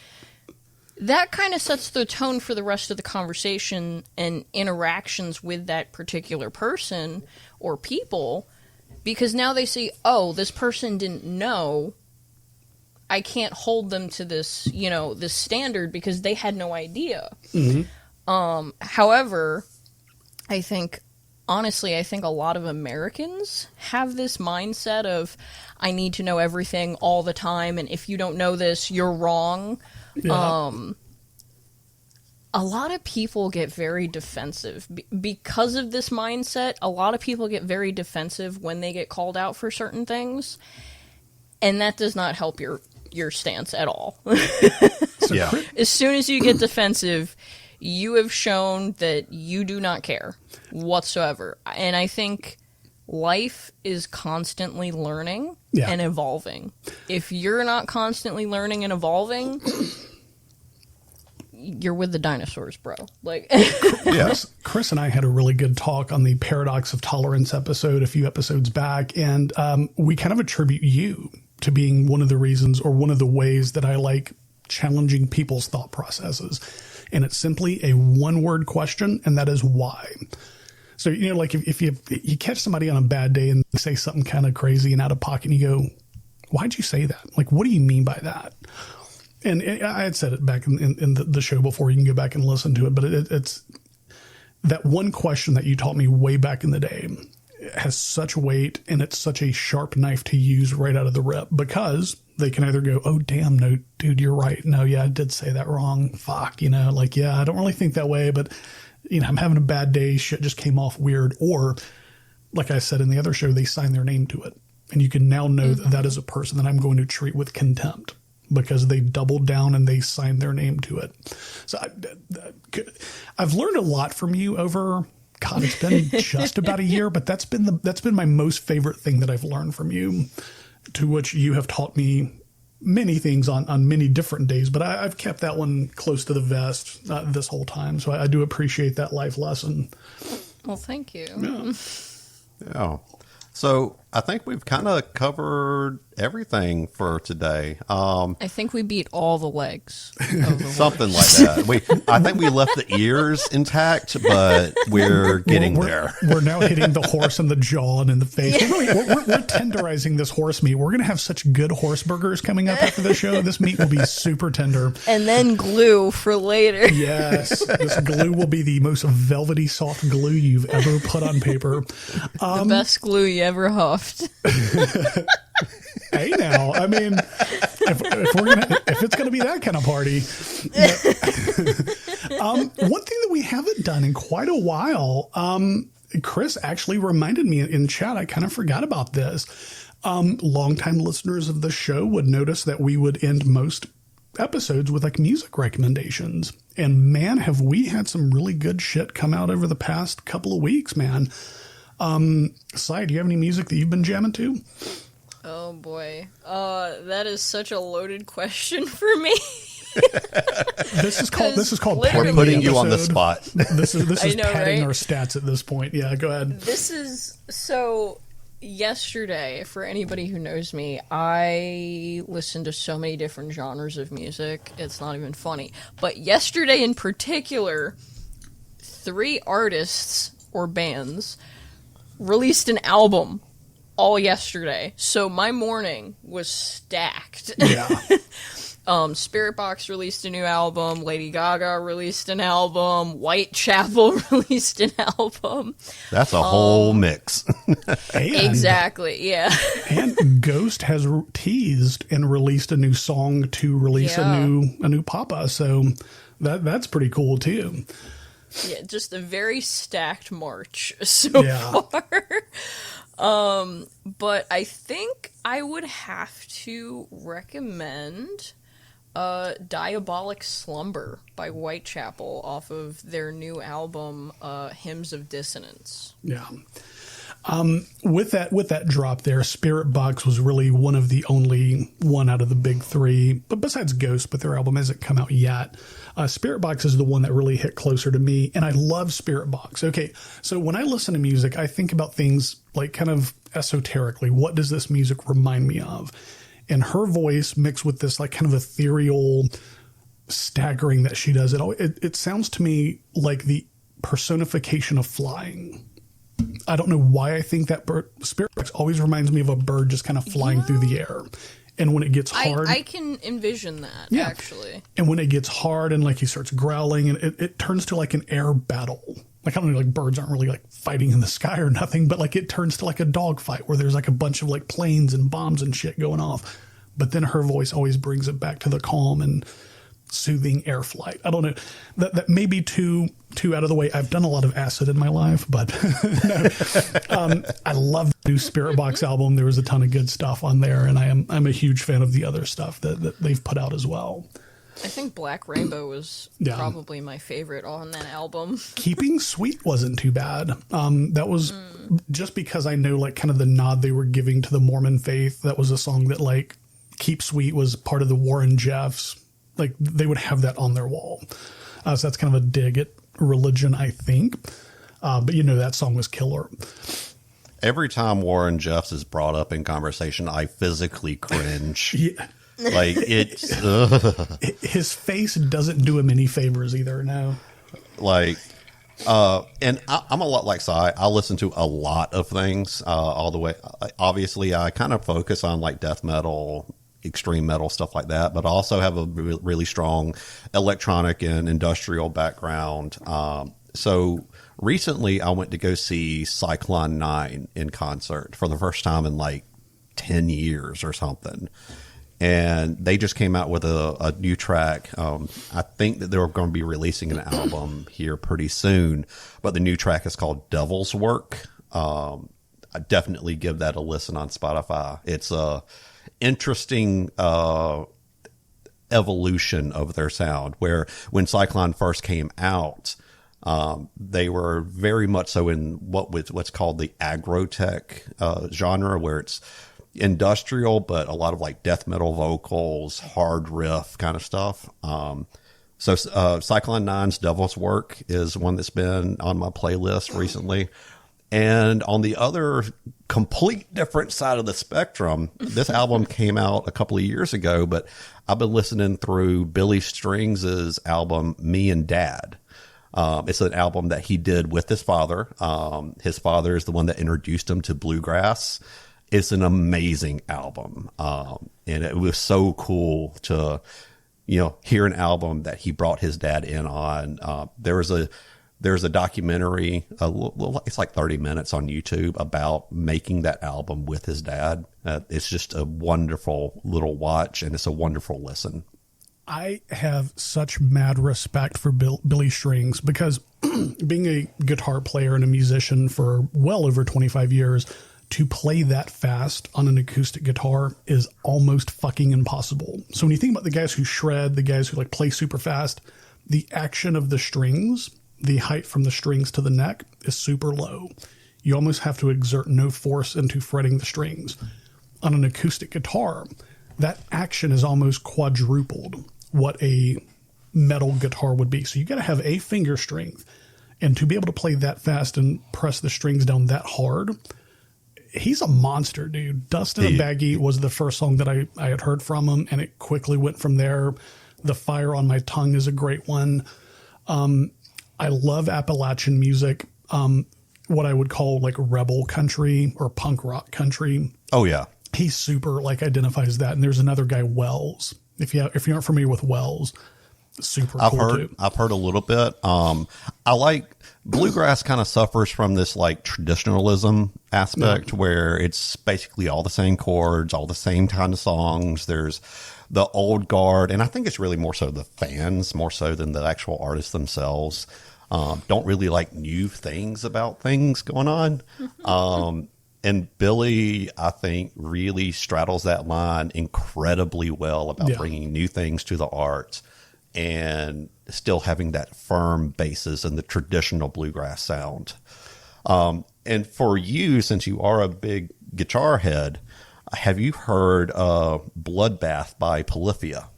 That kind of sets the tone for the rest of the conversation and interactions with that particular person or people, because now they see, oh, this person didn't know. I can't hold them to this, you know, this standard because they had no idea. Mm-hmm. However, I think a lot of Americans have this mindset of, I need to know everything all the time, and if you don't know this, you're wrong. Yeah. A lot of people get very defensive because of this mindset. A lot of people get very defensive when they get called out for certain things, and that does not help your stance at all. Yeah. As soon as you get defensive, you have shown that you do not care whatsoever. And I think life is constantly learning and evolving. If you're not constantly learning and evolving, you're with the dinosaurs, bro. Like, yes, Chris and I had a really good talk on the Paradox of Tolerance episode a few episodes back, and we kind of attribute you to being one of the reasons or one of the ways that I like challenging people's thought processes. And it's simply a one-word question, and that is why. So, you know, like if you catch somebody on a bad day and they say something kind of crazy and out of pocket, and you go, why'd you say that? Like, what do you mean by that? And I had said it back in the show before. You can go back and listen to it. But it's that one question that you taught me way back in the day has such weight, and it's such a sharp knife to use right out of the rip, because they can either go, oh, damn, no, dude, you're right. No, yeah, I did say that wrong. Fuck, you know, like, yeah, I don't really think that way, but, you know, I'm having a bad day. Shit just came off weird. Or, like I said in the other show, they sign their name to it. And you can now know that that is a person that I'm going to treat with contempt, because they doubled down and they signed their name to it. So I've learned a lot from you over, God, it's been just about a year, but that's been my most favorite thing that I've learned from you. to which you have taught me many things on many different days, but I've kept that one close to the vest this whole time. So I do appreciate that life lesson. Well, thank you. Yeah. So I think we've kind of covered everything for today. I think we beat all the legs. Of the Something like that. I think we left the ears intact, but we're getting there. We're now hitting the horse in the jaw and in the face. We're tenderizing this horse meat. We're going to have such good horse burgers coming up after the show. This meat will be super tender. And then glue for later. Yes. This glue will be the most velvety, soft glue you've ever put on paper. The best glue you ever huffed. Hey, now, I mean, if it's gonna be that kind of party, one thing that we haven't done in quite a while, Chris actually reminded me in chat. I kind of forgot about this. Longtime listeners of the show would notice that we would end most episodes with like music recommendations, and man, have we had some really good shit come out over the past couple of weeks, man. Sai, do you have any music that you've been jamming to? Oh boy. That is such a loaded question for me. This is called We're putting you on the spot. This is know, padding right? our stats at this point. Yeah, go ahead. This is so yesterday, for anybody who knows me, I listen to so many different genres of music. It's not even funny. But yesterday in particular, 3 artists or bands released an album all yesterday. So my morning was stacked. Yeah. Spirit Box released a new album. Lady Gaga released an album. Whitechapel released an album. That's a whole mix. Exactly, yeah. And Ghost has teased and released a new song to release a new Papa. So that's pretty cool too. Yeah, just a very stacked March so far. But I think I would have to recommend Diabolic Slumber by Whitechapel off of their new album, Hymns of Dissonance. Yeah. With that drop there, Spirit Box was really one of the only one out of the big 3, but besides Ghost, but their album hasn't come out yet. Spirit Box is the one that really hit closer to me, and I love Spirit Box. Okay, so when I listen to music, I think about things like kind of esoterically. What does this music remind me of? And her voice mixed with this like kind of ethereal staggering that she does, it sounds to me like the personification of flying. I don't know why I think that Spirit Box always reminds me of a bird just kind of flying through the air. And when it gets hard... I can envision that, actually. And when it gets hard and like he starts growling, and it turns to like an air battle. Like, I don't know, like birds aren't really like fighting in the sky or nothing, but like it turns to like a dogfight where there's like a bunch of like planes and bombs and shit going off. But then her voice always brings it back to the calm and soothing air flight. I don't know. That may be too out of the way. I've done a lot of acid in my life, but no. I love the new Spirit Box album. There was a ton of good stuff on there, and I'm a huge fan of the other stuff that they've put out as well. I think Black Rainbow was probably my favorite on that album. Keeping Sweet wasn't too bad. That was just because I know like kind of the nod they were giving to the Mormon faith. That was a song that like Keep Sweet was part of the Warren Jeffs. Like they would have that on their wall. So that's kind of a dig at religion, I think. But that song was killer. Every time Warren Jeffs is brought up in conversation, I physically cringe. Yeah. Like it's his face doesn't do him any favors either. No. Like, and I'm a lot like Sai. I listen to a lot of things all the way. Obviously, I kind of focus on like death metal, extreme metal, stuff like that, but I also have a really strong electronic and industrial background. So recently I went to go see Cyclone 9 in concert for the first time in like 10 years or something. And they just came out with a new track. I think that they're going to be releasing an album here pretty soon, but the new track is called Devil's Work. I definitely give that a listen on Spotify. It's a interesting evolution of their sound, where when Cyclone first came out, they were very much so in what's called the agrotech genre, where it's industrial, but a lot of like death metal vocals, hard riff kind of stuff. So Cyclone 9's Devil's Work is one that's been on my playlist recently. And on the other complete different side of the spectrum, this album came out a couple of years ago, but I've been listening through Billy Strings' album, Me and Dad. It's an album that he did with his father. His father is the one that introduced him to bluegrass. It's an amazing album. And it was so cool to, hear an album that he brought his dad in on. There's a documentary, it's like 30 minutes on YouTube about making that album with his dad. It's just a wonderful little watch, and it's a wonderful listen. I have such mad respect for Billy Strings because being a guitar player and a musician for well over 25 years, to play that fast on an acoustic guitar is almost fucking impossible. So when you think about the guys who shred, the guys who like play super fast, the action of the strings, the height from the strings to the neck is super low. You almost have to exert no force into fretting the strings. On an acoustic guitar, that action is almost quadrupled what a metal guitar would be. So you got to have a finger strength. And to be able to play that fast and press the strings down that hard, he's a monster, dude. Dust in a Baggie was the first song that I had heard from him, and it quickly went from there. The Fire on My Tongue is a great one. I love Appalachian music, what I would call like rebel country or punk rock country. Oh, yeah. He super like identifies that. And there's another guy, Wells. If you aren't familiar with Wells, super cool too. I've heard a little bit. I like bluegrass kind of suffers from this like traditionalism aspect where it's basically all the same chords, all the same kind of songs. There's the old guard, and I think it's really more so the fans, more so than the actual artists themselves. Don't really like new things about things going on. And Billy, I think, really straddles that line incredibly well about bringing new things to the arts and still having that firm basis in the traditional bluegrass sound. And for you, since you are a big guitar head, have you heard Bloodbath by Polyphia?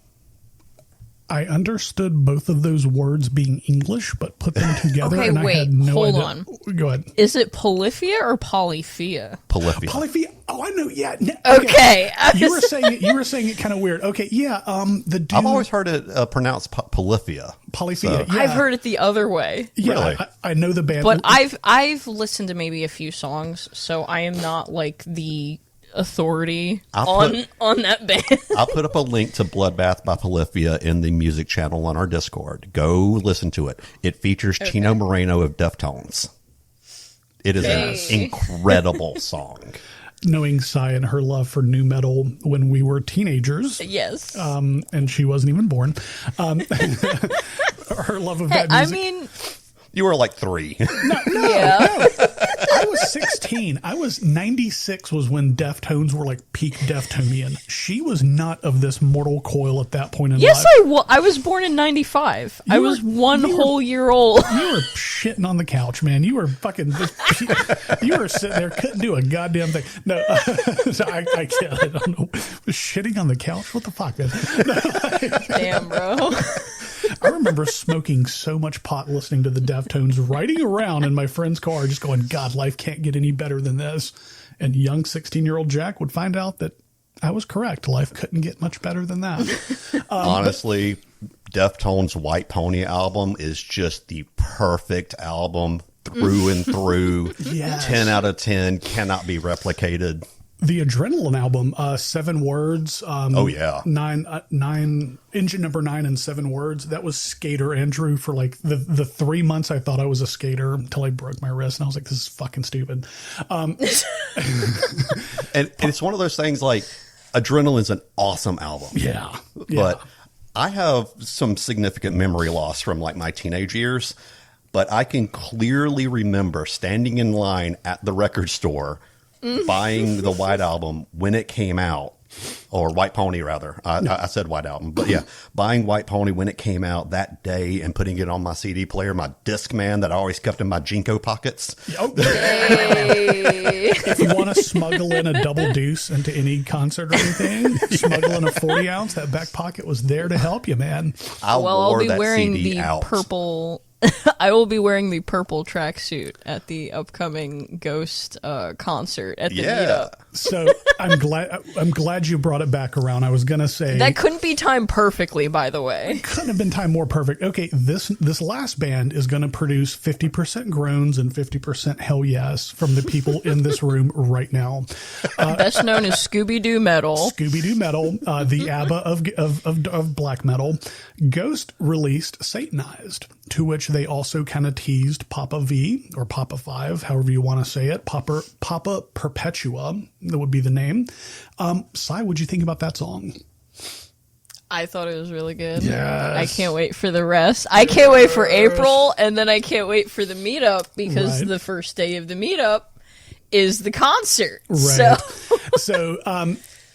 I understood both of those words being English, but put them together and I had no hold idea. on. Go ahead. Is it Polyphia or Polyphia? Polyphia. Polyphia. Oh, I know. Yeah. Okay. You were saying it kind of weird. Okay. Yeah. The dude. I've always heard it pronounced Polyphia. Polyphia. So. Yeah. I've heard it the other way. Yeah. Really? I know the band. But I've listened to maybe a few songs, so I am not like the authority on that band. I'll put up a link to Bloodbath by Polyphia in the music channel on our Discord. Go listen to it. It features Chino Moreno of Deftones. It is an incredible song. Knowing Sai and her love for new metal when we were teenagers. Yes. And she wasn't even born. Her love of that music. I mean, You were like 3. No. I was 16. 96 was when Deftones were like peak Deftonian. She was not of this mortal coil at that point in yes, life. I was born in 95. I was one whole year old. You were shitting on the couch, man. You were fucking, you were sitting there, couldn't do a goddamn thing. No, I can't. I don't know. Shitting on the couch? What the fuck, man? Damn, bro. I remember smoking so much pot listening to the Deftones, riding around in my friend's car just going, God, life can't get any better than this. And young 16-year-old Jack would find out that I was correct. Life couldn't get much better than that. Honestly, Deftones' White Pony album is just the perfect album through and through. Yes. 10 out of 10, cannot be replicated. The Adrenaline album, 7 words. Oh, yeah. 9, engine number 9 and 7 words. That was Skater Andrew for like the 3 months I thought I was a skater until I broke my wrist. And I was like, this is fucking stupid. And it's one of those things like Adrenaline's an awesome album. Yeah. But I have some significant memory loss from like my teenage years. But I can clearly remember standing in line at the record store buying the White Album when it came out or White Pony rather. I said White Album, but yeah, buying White Pony when it came out that day and putting it on my CD player, my Discman that I always kept in my Jinko pockets. If you want to smuggle in a double deuce into any concert or anything, smuggle in a 40 ounce, that back pocket was there to help you, man. I'll be wearing the purple. I will be wearing the purple tracksuit at the upcoming Ghost concert at the meetup. So I'm glad you brought it back around. I was gonna say that couldn't be timed perfectly, by the way. Couldn't have been timed more perfect. Okay, this last band is gonna produce 50% groans and 50% hell yes from the people in this room right now. Best known as Scooby-Doo Metal. Scooby-Doo Metal, the ABBA of black metal. Ghost released Satanized, to which they also kind of teased Papa V or Papa 5, however you want to say it. Papa Perpetua, that would be the name. Sai, what'd you think about that song? I thought it was really good. Yes. I can't wait for the rest. I can't wait for April, and then I can't wait for the meetup, because the first day of the meetup is the concert. Right. So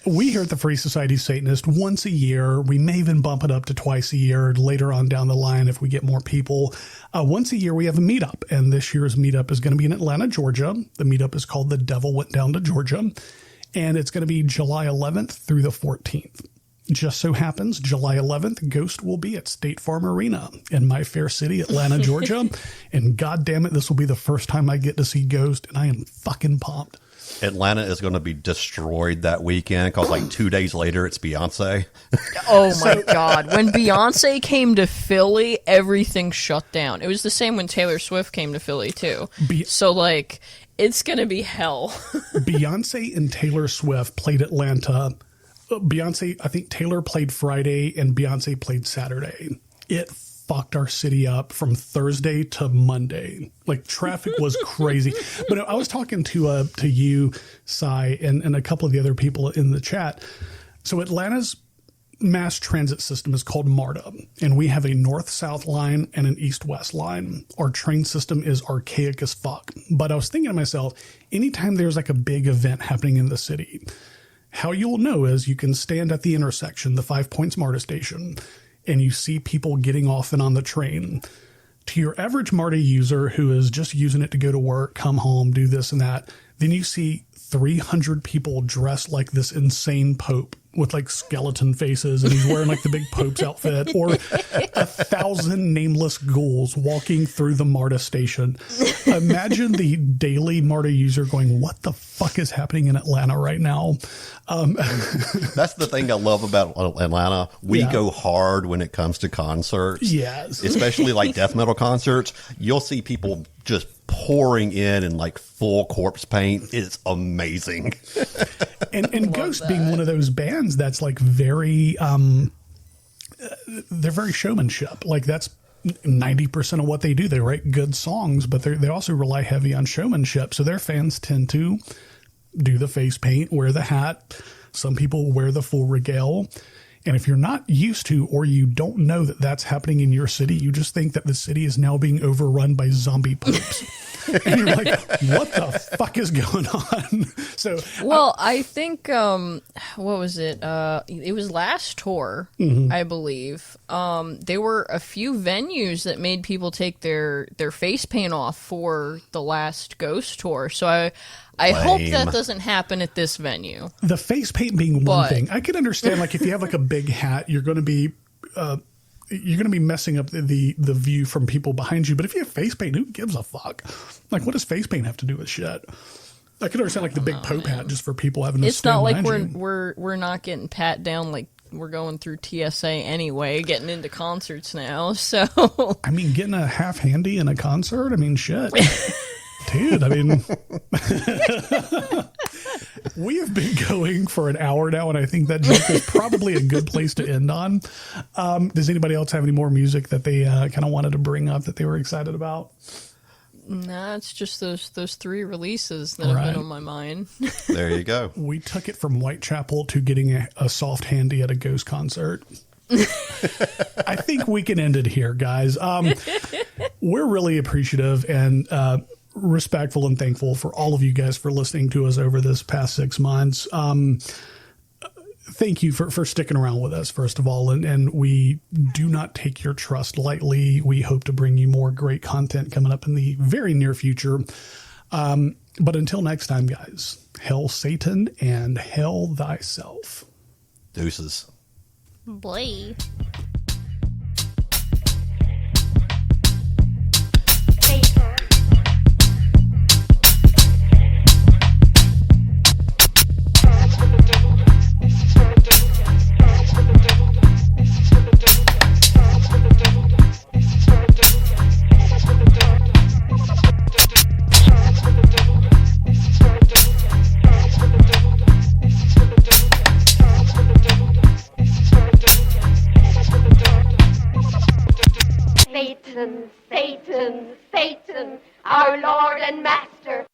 we here at the Free Society Satanist once a year. We may even bump it up to twice a year later on down the line if we get more people. Once a year we have a meetup, and this year's meetup is going to be in Atlanta, Georgia. The meetup is called The Devil Went Down to Georgia, and it's going to be July 11th through the 14th. Just so happens July 11th, Ghost will be at State Farm Arena in my fair city, Atlanta, Georgia. And God damn it, this will be the first time I get to see Ghost, and I am fucking pumped. Atlanta is going to be destroyed that weekend because like 2 days later it's Beyonce. Oh my God. When Beyonce came to Philly, everything shut down. It was the same when Taylor Swift came to Philly too. So like, it's going to be hell. Beyonce and Taylor Swift played Atlanta. Beyonce, I think Taylor played Friday and Beyonce played Saturday. It fucked our city up from Thursday to Monday. Like, traffic was crazy. But I was talking to you, Sai, and a couple of the other people in the chat. So Atlanta's mass transit system is called MARTA, and we have a north-south line and an east-west line. Our train system is archaic as fuck. But I was thinking to myself, anytime there's like a big event happening in the city, how you'll know is you can stand at the intersection, the 5 Points MARTA station, and you see people getting off and on the train. To your average MARTA user who is just using it to go to work, come home, do this and that, then you see 300 people dressed like this insane pope with like skeleton faces, and he's wearing like the big pope's outfit, or 1,000 nameless ghouls walking through the MARTA station. Imagine the daily MARTA user going, what the fuck is happening in Atlanta right now? That's the thing I love about Atlanta. We go hard when it comes to concerts. Yes. Especially like death metal concerts. You'll see people just pouring in like full corpse paint. It's amazing. And Ghost being one of those bands that's like very, they're very showmanship. Like that's 90% of what they do. They write good songs, but they also rely heavy on showmanship. So their fans tend to do the face paint, wear the hat. Some people wear the full regale. And if you're not used to, or you don't know that that's happening in your city, you just think that the city is now being overrun by zombie popes. And you're like, what the fuck is going on? So, well, I think, what was it? It was last tour, I believe. There were a few venues that made people take their face paint off for the last Ghost tour. So I hope that doesn't happen at this venue. The face paint being one thing. I can understand, like, if you have like a big hat, you're going to be messing up the view from people behind you. But if you have face paint, who gives a fuck? Like, what does face paint have to do with shit? I can understand like the big Pope hat just for people having to It's not like we're not getting pat down like we're going through TSA anyway, getting into concerts now. So I mean, getting a half handy in a concert. I mean, shit. Dude, I mean, we have been going for an hour now, and I think that joke is probably a good place to end on. Does anybody else have any more music that they kind of wanted to bring up that they were excited about? Nah, it's just those 3 releases that have been on my mind. There you go. We took it from Whitechapel to getting a soft handy at a Ghost concert. I think we can end it here, guys. We're really appreciative and respectful and thankful for all of you guys for listening to us over this past 6 months. thank you for sticking around with us, first of all. And we do not take your trust lightly. We hope to bring you more great content coming up in the very near future. But until next time, guys, hail Satan and hail thyself. Deuces. Boy. Satan, Satan, Satan, our Lord and Master,